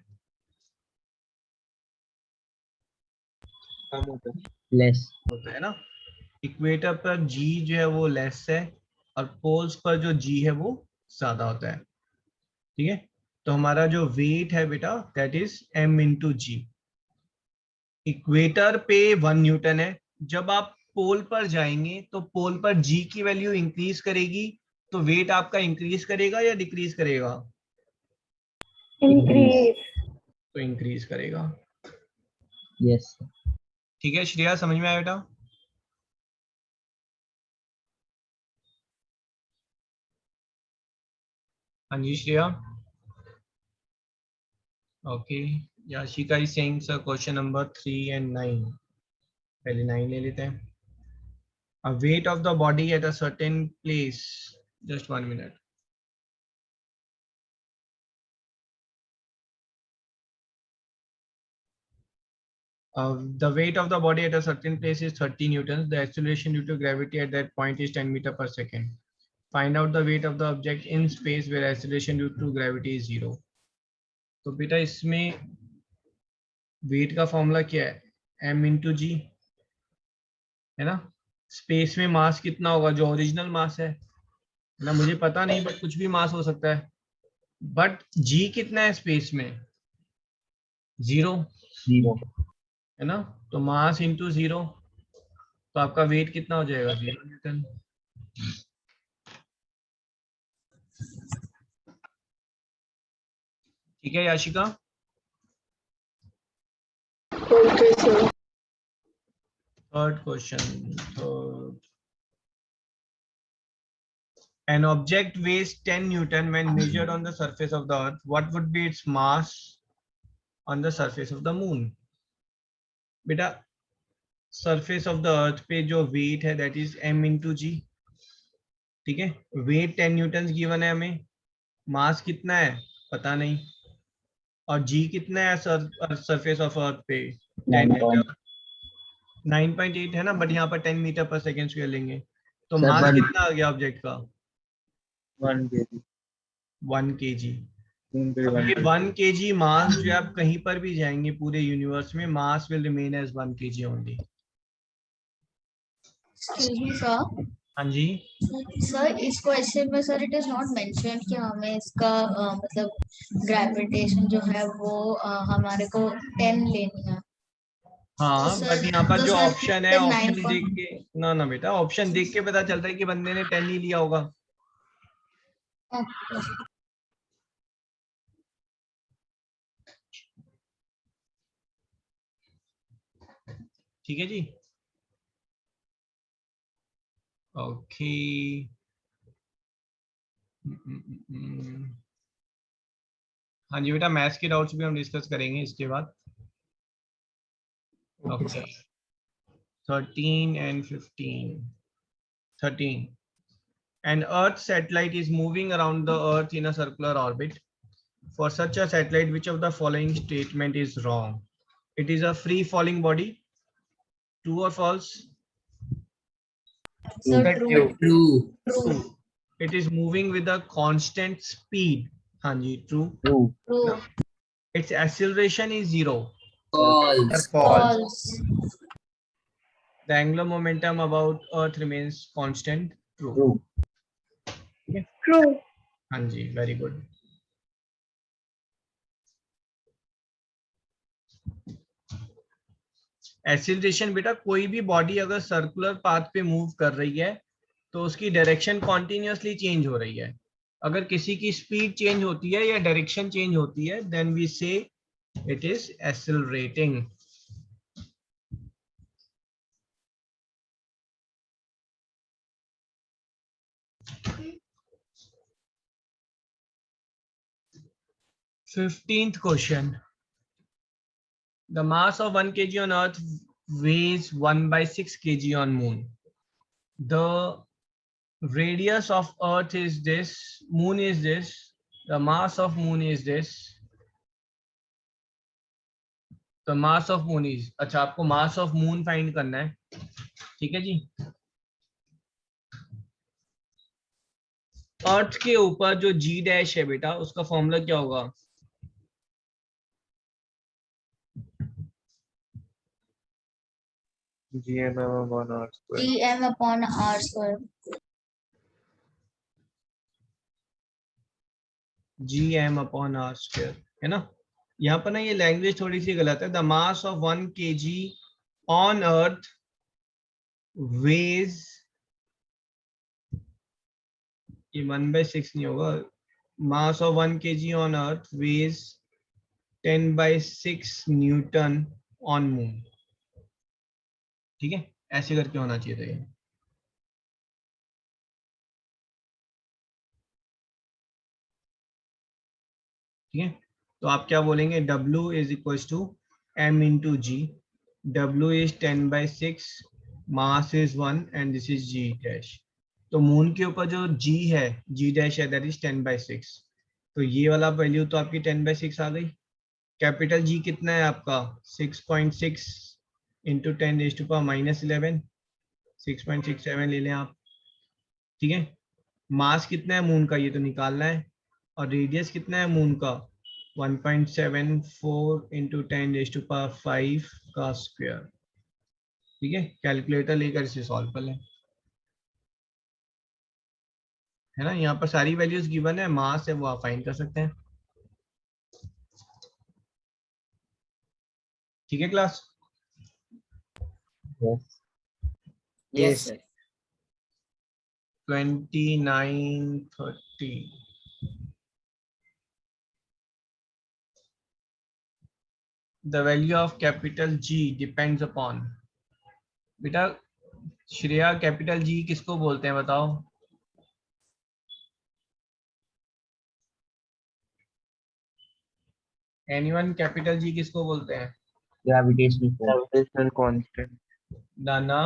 कम होता है, Less. होता है ना, इक्वेटर पर G जो है वो लेस है, और पोल्स पर जो G है वो ज्यादा होता है। ठीक है, तो हमारा जो वेट है बेटा that is m into g. Equator पे 1 न्यूटन है, जब आप पोल पर जाएंगे तो पोल पर g की वैल्यू इंक्रीज करेगी, तो वेट आपका इंक्रीज करेगा या डिक्रीज करेगा? Increase. तो इंक्रीज करेगा। Yes. ठीक है श्रेया, समझ में आया बेटा? हाँ जी Shreya. Okay, Yashika is saying sir question number 3 and 9, पहले 9 ले लेते हैं। A weight of the body at a certain place, just 1 minute. The weight of the body at a certain place is 30 newtons. The acceleration due to gravity at that point is 10 meter per second. Find out the weight of the object in space where acceleration due to gravity is 0. तो बेटा इसमें wait का formula क्या है, m into जी, है ना। Space में मास कितना होगा, जो ओरिजिनल मास है ना, मुझे पता नहीं, बट कुछ भी मास हो सकता है, बट जी कितना है स्पेस में, 0 Zero. है ना, तो मास इंटू 0, तो आपका वेट कितना हो जाएगा, 0 न्यूटन। ठीक है Yashika. Okay, sir. Third question. An object weighs 10 Newton when measured on the surface of the earth. What would be its mass on the surface of the moon? बेटा surface of the earth पे जो weight है that is m into g। ठीक है, weight 10 Newton given है हमें, मास कितना है पता नहीं, और g कितना है सरफेस ऑफ अर्थ पे 10 मीटर, 9.8 है ना, बट यहाँ पर 10 मीटर पर सेकेंड स्क्वायर लेंगे, तो मास कितना आ गया ऑब्जेक्ट का, 1 kg। 1 kg। मून पे अब ये 1 kg मास जो है आप कहीं पर भी जाएंगे पूरे यूनिवर्स में, mass will remain as 1 kg only. Excuse me sir, हाँ जी, सर इस क्वेश्चन में sir it is not mention कि हमें इसका मतलब ग्रेविटेशन जो है वो हमारे को 10 लेनी है। हाँ तो बट सर यहाँ पर तो जो सर ऑप्शन है, फिर ऑप्शन 9 देख के ना ना बेटा, ऑप्शन देख के पता चलता है कि बंदे ने 10 ही लिया होगा। ठीक है जी, ओके। हाँ जी बेटा, मैथ्स के डाउट्स भी हम डिस्कस करेंगे इसके बाद। Okay, 13 and 15. 13. An Earth satellite is moving around the Earth in a circular orbit. For such a satellite, which of the following statement is wrong? It is a free falling body. True or false? Sir true True. True It is moving with a constant speed. हाँ जी, true. True Its acceleration is 0. False. False The angular momentum about Earth remains constant. True. True हाँ जी, very good. Acceleration बेटा, कोई भी body अगर circular path पे move कर रही है तो उसकी डायरेक्शन कॉन्टिन्यूसली चेंज हो रही है। अगर किसी की स्पीड चेंज होती है या डायरेक्शन चेंज होती है, देन वी से it is accelerating. Fifteenth question. The mass of 1 kg on Earth weighs 1/6 kg on Moon. The radius of Earth is this, Moon is this, the mass of Moon is this, the mass of Moon is, अच्छा आपको mass of Moon find करना है, ठीक है जी। अर्थ के ऊपर जो G dash है बेटा, उसका फॉर्मूला क्या होगा? GM upon R square. GM upon R square GM upon R square, है ना। यहाँ पर ना ये लैंग्वेज थोड़ी सी गलत है। The mass of 1 kg on earth weighs, ये 1/6 नहीं होगा। Mass of 1 kg on earth weighs 10/6 newton on moon, ठीक है, ऐसे करके होना चाहिए था ये। ठीक है, तो आप क्या बोलेंगे? W is equal to m into g. W is 10/6, mass is 1 and this is G dash. तो मून के ऊपर जो G है, G डैश है, दैट इज 10/6। तो ये वाला वैल्यू तो आपकी 10/6 आ गई। कैपिटल G कितना है आपका? 6.6 इंटू 10⁻⁻11, 6.67 ले लें आप, ठीक है। मास कितना है मून का, ये तो निकालना है। और रेडियस कितना है मून का? 1.74 इंटू 10⁵ का स्क्वायर, ठीक है। कैलकुलेटर लेकर इसे सॉल्व कर लें, है ना। यहाँ पर सारी वैल्यूज गिवन है, मास है वो आप फाइंड कर सकते हैं, ठीक है class. Yes, sir. 29:30. The value of capital G depends upon, बेटा श्रेया कैपिटल G किसको बोलते हैं बताओ? एनीवन कैपिटल G किसको बोलते हैं? Gravitational force. Gravitational constant. दाना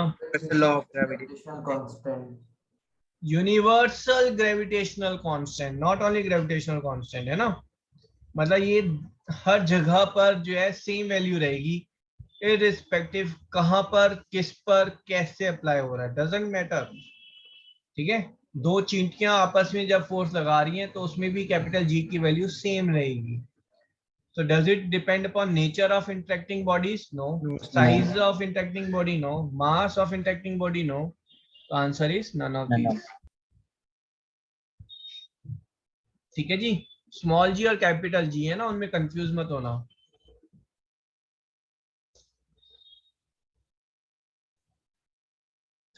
Law of gravity. Gravitational constant. Universal gravitational constant, not only gravitational constant, है ना। मतलब ये हर जगह पर जो है सेम वैल्यू रहेगी, इररिस्पेक्टिव कहां पर, किस पर, कैसे अप्लाई हो रहा है, डजंट मैटर, ठीक है। दो चींटियां आपस में जब फोर्स लगा रही हैं तो उसमें भी कैपिटल जी की वैल्यू सेम रहेगी. So does it depend upon nature of interacting bodies? No. Size of interacting body? No. Mass of interacting body? No. The answer is none of these. ठीक है जी. स्मॉल जी और capital G है ना, उनमें confuse मत होना.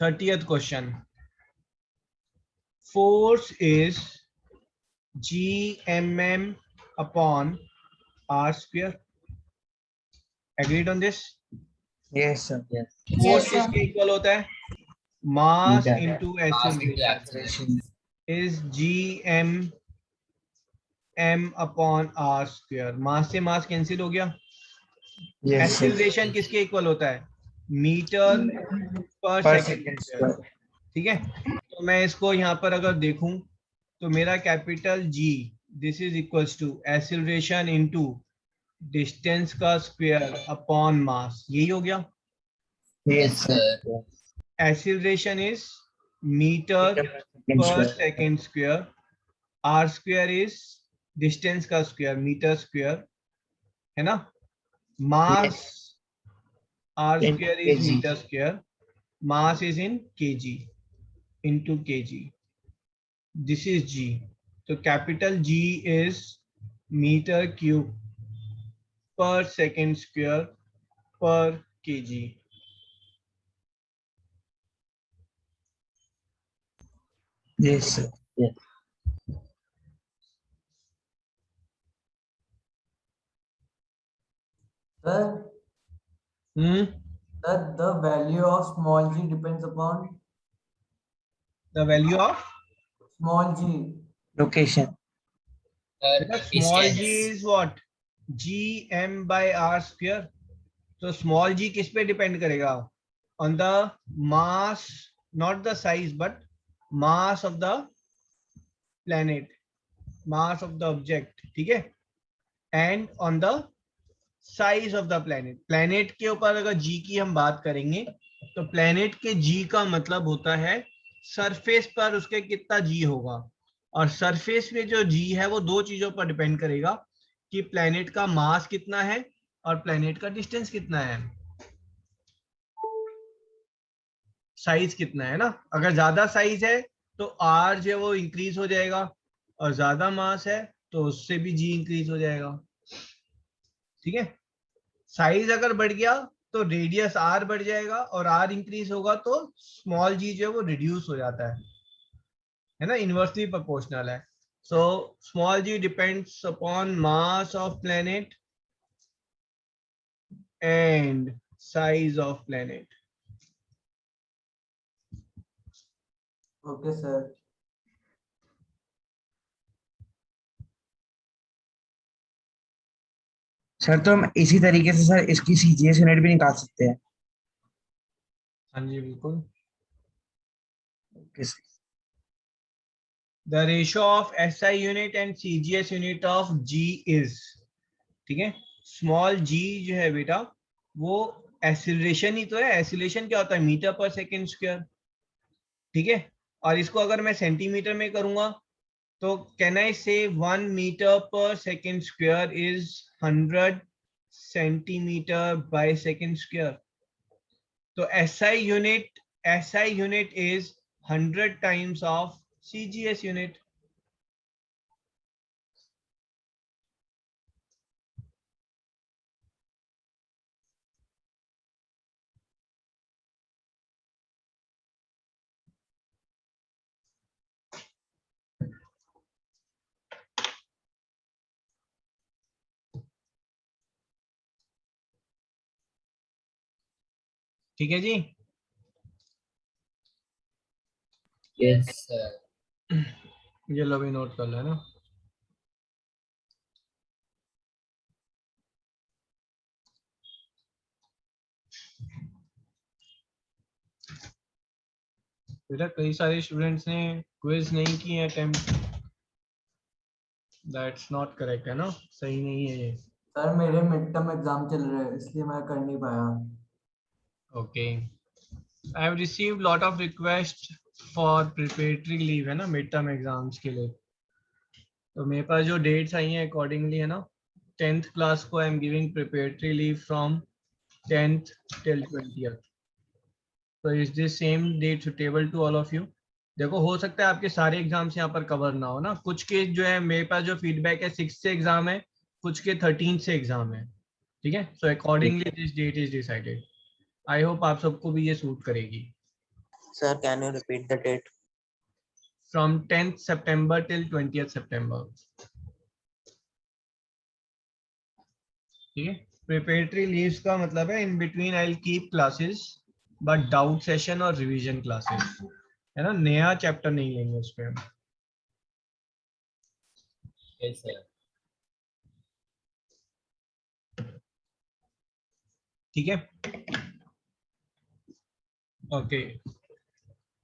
Thirtieth question. Force is Gmm upon R square. Agreed on this? Yes, sir. Yes. Force Yes, sir. किसके equal होता है? Mass Meter. into Mass into acceleration. acceleration. Is Gm m upon r square. मास से मास cancel हो गया. Yes, sir. Acceleration किसके equal होता है? Metre पर Per second second square. square. ठीक है. तो मैं इसको यहाँ पर अगर देखूं तो मेरा capital G this is equals to acceleration into distance का स्क्वायर अपॉन मास. यही हो गया. Yes, sir. Acceleration is meter Second per square. Second square. R square is distance का स्क्वायर मीटर स्क्वायर है ना. Mass R In square is kg. Meter square. Mass is in KG into KG. This is G. तो capital G is meter cube per second square per KG. Yes, sir. Yes. Sir, Hmm. the value of small g depends upon The value of small g. Location. small g Distance. is what? Gm by r square. तो small g किस पे depend करेगा? On the mass, not the size, but mass of the planet, mass of the object. ठीक है. And on the size of the planet. planet के ऊपर अगर g की हम बात करेंगे तो planet के g का मतलब होता है सरफेस पर उसके कितना g होगा. और सरफेस में जो g है वो दो चीजों पर डिपेंड करेगा कि planet का मास कितना है और planet का डिस्टेंस कितना है. साइज कितना है ना. अगर ज्यादा साइज है तो r जो है वो इंक्रीज हो जाएगा और ज्यादा मास है तो उससे भी g इंक्रीज हो जाएगा. ठीक है. साइज अगर बढ़ गया तो रेडियस r बढ़ जाएगा और r इंक्रीज होगा तो स्मॉल g जो है वो रिड्यूस हो जाता है ना. इनवर्सली प्रोपोर्शनल है. So small g depends upon mass of planet and size of planet. Okay, sir. Sir तो हम इसी तरीके से सर इसकी सीजीएस यूनिट भी निकाल सकते हैं. हाँ जी बिल्कुल. Okay, sir. The ratio of SI unit and CGS unit of G is. ठीक है. स्मॉल g जो है बेटा वो एक्सीलरेशन ही तो है. एक्सीलरेशन क्या होता है? Metre per second square. ठीक है. और इसको अगर मैं सेंटीमीटर में करूंगा तो कैन आई से 1 metre per second square is 100 centimetre by second square. तो SI unit is 100 times of CGS unit. ठीक है जी. Yes. sir. ये लो भी नोट कर लेना. बेटा कई सारे स्टूडेंट्स ने क्विज नहीं किए अटेम्प्ट. दैट्स नॉट करेक्ट है ना. सही नहीं है ये. सर मेरे मिड टर्म एग्जाम चल रहे हैं इसलिए मैं कर नहीं पाया. Okay. I have received lot of requests for preparatory leave है ना मिड टर्म एग्जाम्स के लिए, तो मेरे पास जो डेट्स आई हैं अकॉर्डिंगली है ना, 10th क्लास को I am giving preparatory leave from 10th till 20th. तो is this same date suitable to all of you? देखो हो सकता है आपके सारे एग्जाम्स यहाँ पर कवर ना हो ना, कुछ के जो है मेरे पास जो फीडबैक है 6 से एग्जाम है, कुछ के 13 से एग्जाम है, ठीक है? So accordingly this date is decided. I hope आप सबको भी ये सूट करेगी. Sir, can you repeat the date? From 10th September till 20th September. ठीक है? प्रिपरेटरी लीव्स का मतलब है in between I will keep classes but doubt session और रिवीजन क्लासेस, है ना, नया चैप्टर नहीं लेंगे उस पे हम. Yes, sir. ठीक है? ओके,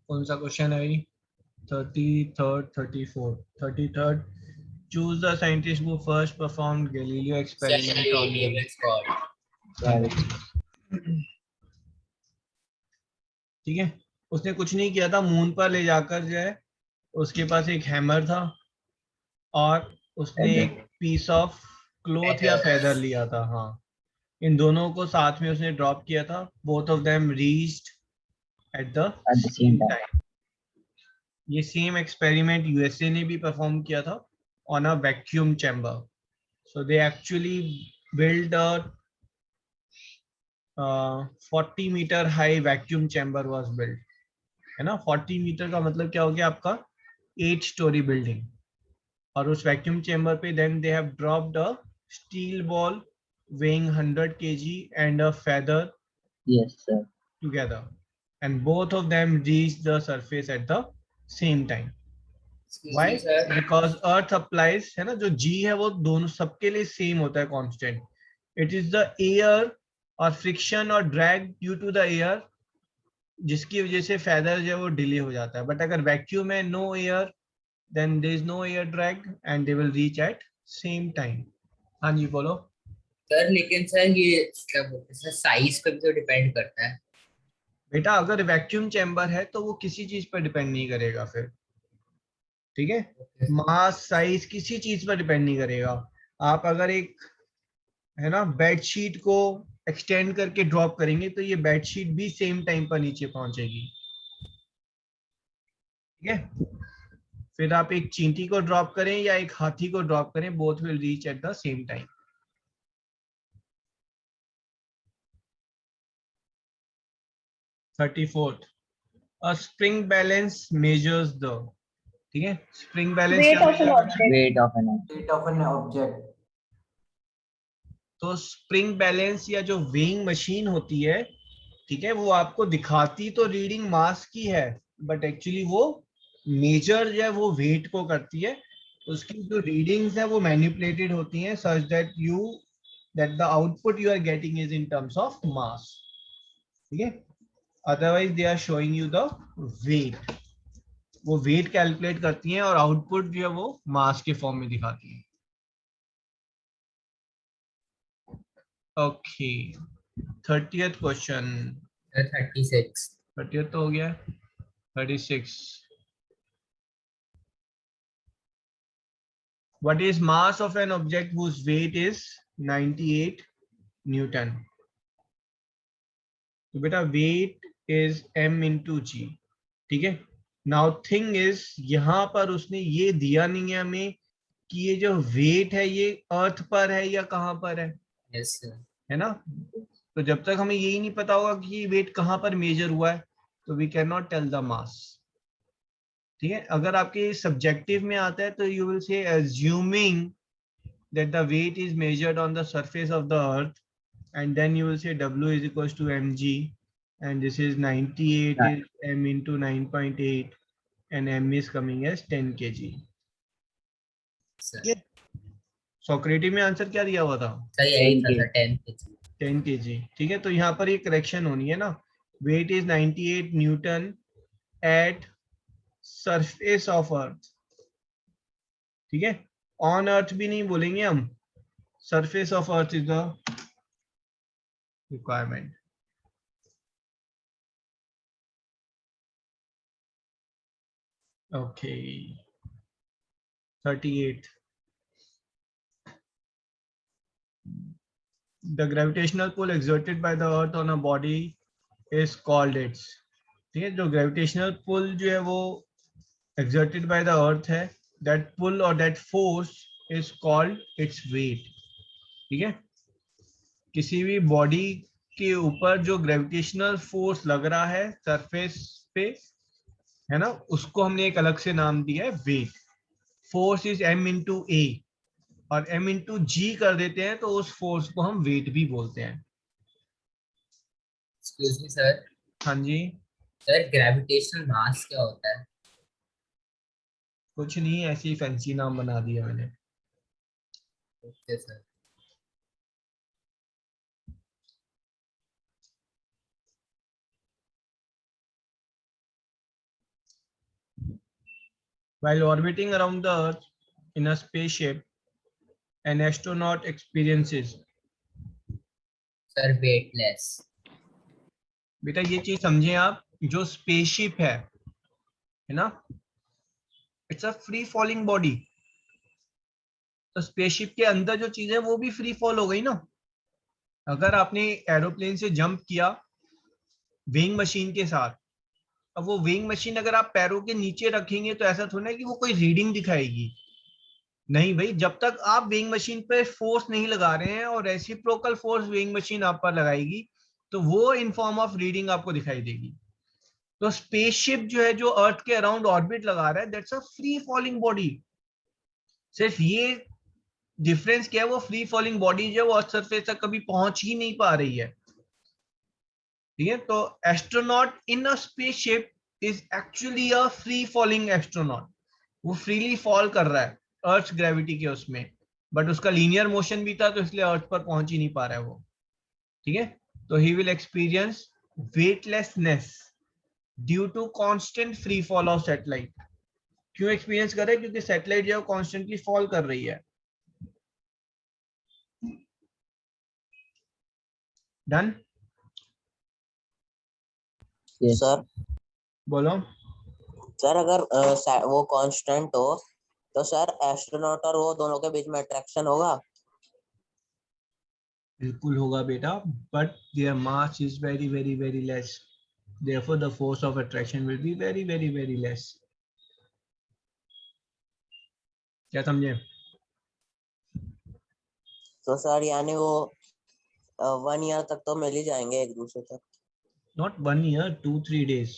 कौन सा क्वेश्चन है ये? 33rd, 34th, 33rd. Choose the scientist who first performed Galileo experiment on Sir, Moon. Scott. ठीक है, उसने कुछ नहीं किया था, मून पर ले जाकर जो है उसके पास एक हैमर था और उसने एक पीस ऑफ क्लॉथ या फेदर लिया था. हाँ, इन दोनों को साथ में उसने ड्रॉप किया था. Both of them reached at the same time. ये सेम एक्सपेरिमेंट यूएसए ने भी परफॉर्म किया था on a vacuum chamber. So they actually build a 40 meter high vacuum chamber was build, है ना. 40 मीटर का मतलब क्या हो गया आपका? 8 स्टोरी बिल्डिंग. और उस वैक्यूम चैम्बर पे then they have dropped a steel ball weighing 100 kg and a feather. Yes, sir. Together, and both of them reach the surface at the same time. Excuse Why? me, sir. Because Earth applies, है ना, जो G है वो दोनों सबके लिए same होता है, constant. It is the air और फ्रिक्शन और drag due to the air जिसकी वजह से फेदर जो है वो डिले हो जाता है. बट अगर वैक्यूम है, no air, then there is no air drag and they will reach at same time. हाँ जी बोलो. सर लेकिन सर ये क्या बोलते हैं सर, साइज पे भी तो डिपेंड करता है. बेटा अगर वैक्यूम चैम्बर है तो वो किसी चीज पर डिपेंड नहीं करेगा फिर, ठीक है? मास साइज किसी चीज पर डिपेंड नहीं करेगा. आप अगर एक, है ना, बेडशीट को एक्सटेंड करके ड्रॉप करेंगे तो ये बेडशीट भी सेम टाइम पर नीचे पहुंचेगी, ठीक है? फिर आप एक चींटी को ड्रॉप करें या एक हाथी को ड्रॉप करें, both will reach eight the same time. 34th, a spring balance measures the, ठीक है? स्प्रिंग बैलेंस क्या measure करता है? Weight of an object. Weight of an object. तो स्प्रिंग बैलेंस या जो वेइंग मशीन होती है, ठीक है, वो आपको दिखाती तो रीडिंग मास की है, बट एक्चुअली वो मेजर जो है वो वेट को करती है. उसकी जो रीडिंग्स है वो मैनिपुलेटेड होती हैं such that the output you are getting is in terms of mass, ठीक है? Otherwise they are showing you the weight. वो वेट कैलकुलेट करती हैं और आउटपुट जो है वो मास के फॉर्म में दिखाती है. Okay, 30th question. 36. 30th तो हो गया. 36. What is mass of an object whose weight is 98 Newton? तो बेटा weight is m into g, ठीक है? Now thing is, यहाँ पर उसने ये दिया नहीं है हमें कि ये जो weight है ये अर्थ पर है या कहाँ पर है, Yes, sir. है ना? तो जब तक हमें यही नहीं पता होगा कि ये वेट कहाँ पर मेजर हुआ है तो we can not tell the mass, ठीक है? अगर आपके सब्जेक्टिव में आता है तो you will say assuming that the weight is measured on the surface of the earth, and then you will say W is equals to mg, and this is 98 is m into 9.8, and m is coming as 10 kg. Sir. ये Socrates में answer क्या दिया हुआ था? Sir यही था sir, 10 kg. 10 kg, ठीक है? तो यहाँ पर ये करेक्शन होनी है ना. Weight is 98 newton at surface of earth, ठीक है? ऑन अर्थ भी नहीं बोलेंगे हम, surface of earth is the requirement. Okay 38 the gravitational pull exerted by the earth on a body is called its ठीक है जो ग्रेविटेशनल पुल जो है वो exerted by the earth है that pull or that force is called its weight ठीक है किसी भी बॉडी के ऊपर जो ग्रेविटेशनल फोर्स लग रहा है सरफेस पे है ना उसको हमने एक अलग से नाम दिया है weight force is m into A और m इंटू जी कर देते हैं तो उस फोर्स को हम वेट भी बोलते हैं एक्सक्यूज मी सर। हाँ जी सर ग्रेविटेशनल मास क्या होता है? कुछ नहीं ऐसे ही फैंसी नाम बना दिया मैंने okay sir. while orbiting around the earth in a spaceship an astronaut experiences sir weightless. बेटा ये चीज समझे आप जो स्पेसशिप है ना it's a free falling body तो स्पेसशिप के अंदर जो चीज है वो भी फ्री फॉल हो गई ना अगर आपने एरोप्लेन से जंप किया विंग मशीन के साथ अब वो विंग मशीन अगर आप पैरों के नीचे रखेंगे तो ऐसा थोड़ा है कि वो कोई रीडिंग दिखाएगी नहीं भाई जब तक आप विंग मशीन पे फोर्स नहीं लगा रहे हैं और रेसिप्रोकल फोर्स विंग मशीन आप पर लगाएगी तो वो इन फॉर्म ऑफ रीडिंग आपको दिखाई देगी तो स्पेसशिप जो है जो अर्थ के अराउंड ऑर्बिट लगा रहा है that's a free falling body सिर्फ ये डिफरेंस क्या है वो फ्री फॉलिंग बॉडी जो है वो अर्थ सरफेस तक कभी पहुंच ही नहीं पा रही है ठीक है तो astronaut in a spaceship is actually a free falling astronaut वो फ्रीली फॉल कर रहा है अर्थ ग्रेविटी के उसमें बट उसका लीनियर मोशन भी था तो इसलिए अर्थ पर पहुंच ही नहीं पा रहा है वो ठीक है तो he will experience weightlessness due to constant free fall of satellite क्यों एक्सपीरियंस कर रहे हैं क्योंकि सैटेलाइट जो है कॉन्स्टेंटली फॉल कर रही है डन सर बोलो सर अगर वो कांस्टेंट हो तो सर एस्ट्रोनॉट और वो दोनों के बीच में अट्रैक्शन होगा बिल्कुल होगा बेटा but their mass is very very very less therefore the force of attraction will be very very very less क्या समझे तो सर यानी वो 1 ईयर तक तो मिल ही जाएंगे एक दूसरे तक not 1 year 2-3 days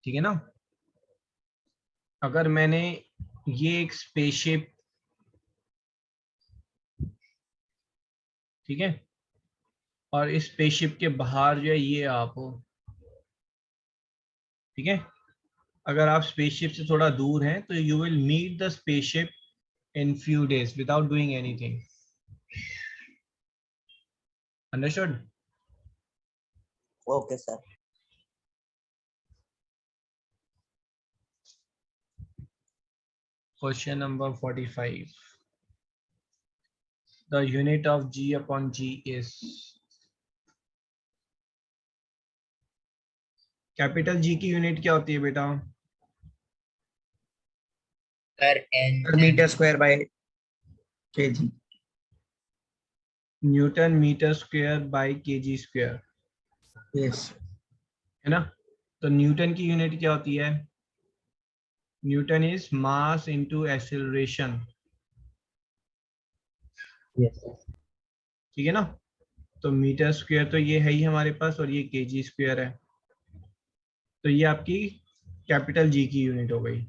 ठीक है ना अगर मैंने ये एक स्पेसशिप ठीक है और इस स्पेसशिप के बाहर जो है ये आप हो ठीक है अगर आप स्पेसशिप से थोड़ा दूर हैं तो you will meet the spaceship in few days without doing anything understood okay sir question number 45 the unit of g upon g is capital G की यूनिट क्या होती है बेटा sir N meter square by kg newton meter square by kg square yes है ना तो newton की unit क्या होती है newton is mass into acceleration yes ठीक है ना तो मीटर स्क्वायर तो ये है ही हमारे पास और ये केजी स्क्वायर है तो ये आपकी कैपिटल जी की यूनिट हो गई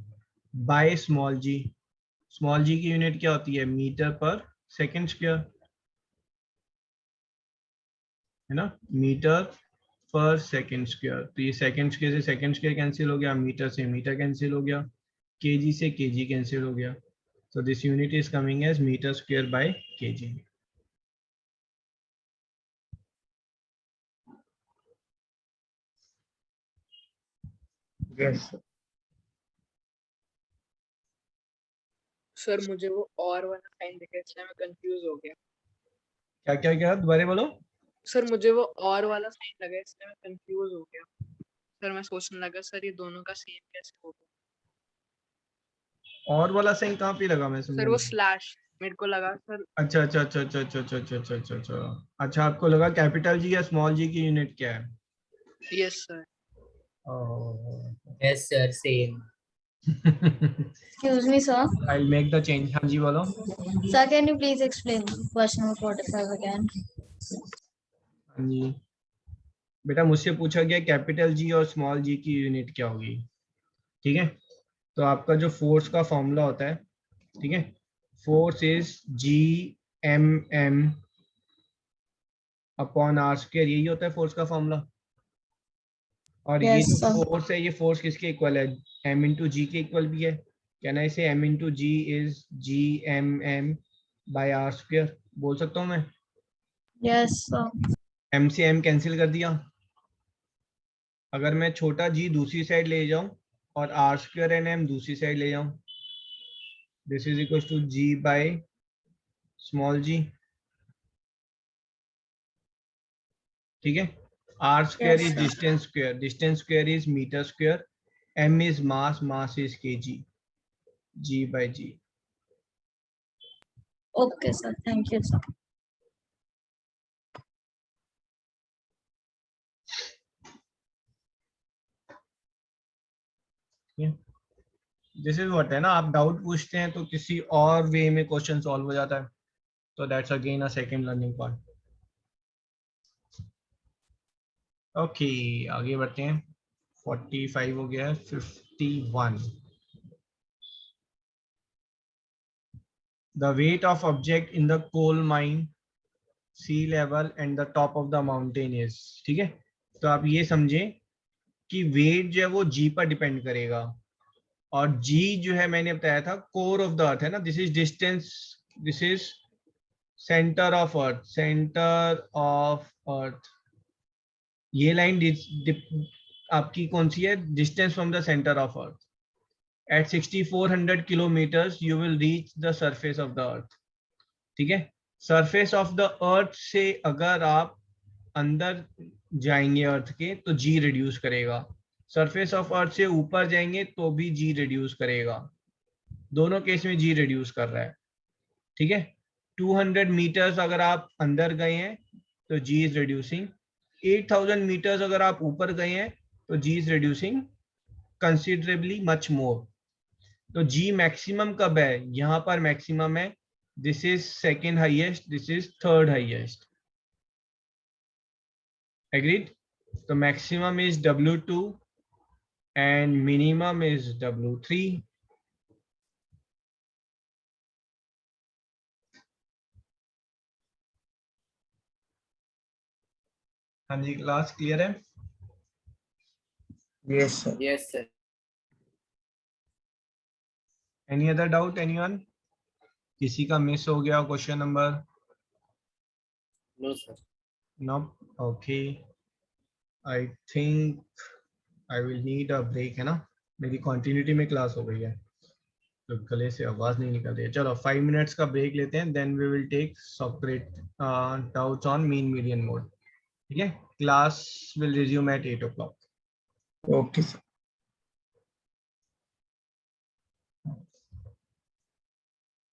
बाय स्मॉल जी की यूनिट क्या होती है मीटर पर सेकंड स्क्वायर है ना मीटर पर सेकंड स्क्वायर तो ये सेकंड स्क्वायर से सेकंड स्क्वायर कैंसिल हो गया मीटर से मीटर कैंसिल हो गया केजी से केजी कैंसिल हो गया so this unit is coming as meter square by kg yes sir मुझे वो और वाला साइन दिखा इसलिए मैं कंफ्यूज हो गया क्या क्या क्या दोबारा बोलो सर मुझे वो और वाला साइन लगा इसलिए मैं कंफ्यूज हो गया सर मैं सोचने लगा सर ये दोनों का सेम कैसे होगा। और वाला साइन कहाँ पे लगा मैं सर समझा वो नहीं। स्लैश मेरे को लगा सर। अच्छा अच्छा अच्छा अच्छा अच्छा अच्छा अच्छा अच्छा अच्छा अच्छा अच्छा, आपको लगा कैपिटल जी या स्मॉल जी की यूनिट क्या है? Yes sir. Yes sir same. Excuse me, sir. I'll make the change. हाँ जी बोलो। Sir, can you please explain question number 45 again? हाँ जी बेटा, मुझसे पूछा गया कैपिटल जी और स्मॉल जी की यूनिट क्या होगी। ठीक है, तो आपका जो फोर्स का फॉर्मूला होता है, ठीक है, force is G/m upon r square, यही होता है फोर्स का फॉर्मूला। और ये Yes, जो sir. फोर्स है, ये फोर्स किसके इक्वल है? m इंटू जी के इक्वल भी है। कहना है इसे m into g is G/m by r square, बोल सकता हूँ मैं। Yes, sir. m से m कैंसिल कर दिया। अगर मैं छोटा g दूसरी साइड ले जाऊं और r स्क्वायर एन m दूसरी साइड ले जाऊं, this is equal to g by small g। ठीक है, r square Yes, is sir. Distance square is meter square, m is mass is kg, g by g। Okay, sir. Thank you, sir. This is what है ना, आप doubt पूछते हैं तो किसी और वे में क्वेश्चन सॉल्व हो जाता है, तो that's again a second learning part. Okay आगे बढ़ते हैं। 45 हो गया है, 51। The weight of object in the coal mine, sea level and the top of the mountain is। ठीक है, तो आप ये समझें कि वेट जो है वो जी पर डिपेंड करेगा, और जी जो है मैंने बताया था कोर ऑफ द अर्थ है ना, this is distance, this is center of earth, center of earth. ये लाइन आपकी कौन सी है? Distance from the center of earth. At 6400 kilometers you will reach the surface of the earth. ठीक है, surface of the अर्थ से अगर आप अंदर जाएंगे अर्थ के तो जी रिड्यूस करेगा, सरफेस ऑफ अर्थ से ऊपर जाएंगे तो भी जी रिड्यूस करेगा, दोनों केस में जी रिड्यूस कर रहा है। ठीक है, 200 मीटर्स अगर आप अंदर गए हैं तो जी इज रिड्यूसिंग, 8000 मीटर्स अगर आप ऊपर गए हैं तो G is reducing considerably much more. तो जी मैक्सिमम कब है? यहाँ पर मैक्सिमम है, this is second highest, this is third highest. Agreed? तो maximum is W2 and minimum is W3। हाँ जी क्लास क्लियर है? Yes, sir. Yes sir. Any other doubt anyone? किसी का मिस हो गया question number? No sir. No, okay I think I will need a break, है ना, मेरी कंटिन्यूटी में क्लास हो गई है तो गले से आवाज नहीं निकल रही है। चलो 5 मिनट्स का ब्रेक लेते हैं, then we will take socket doubts on mean median mode. ठीक है, class will resume at 8 o'clock। Okay, sir.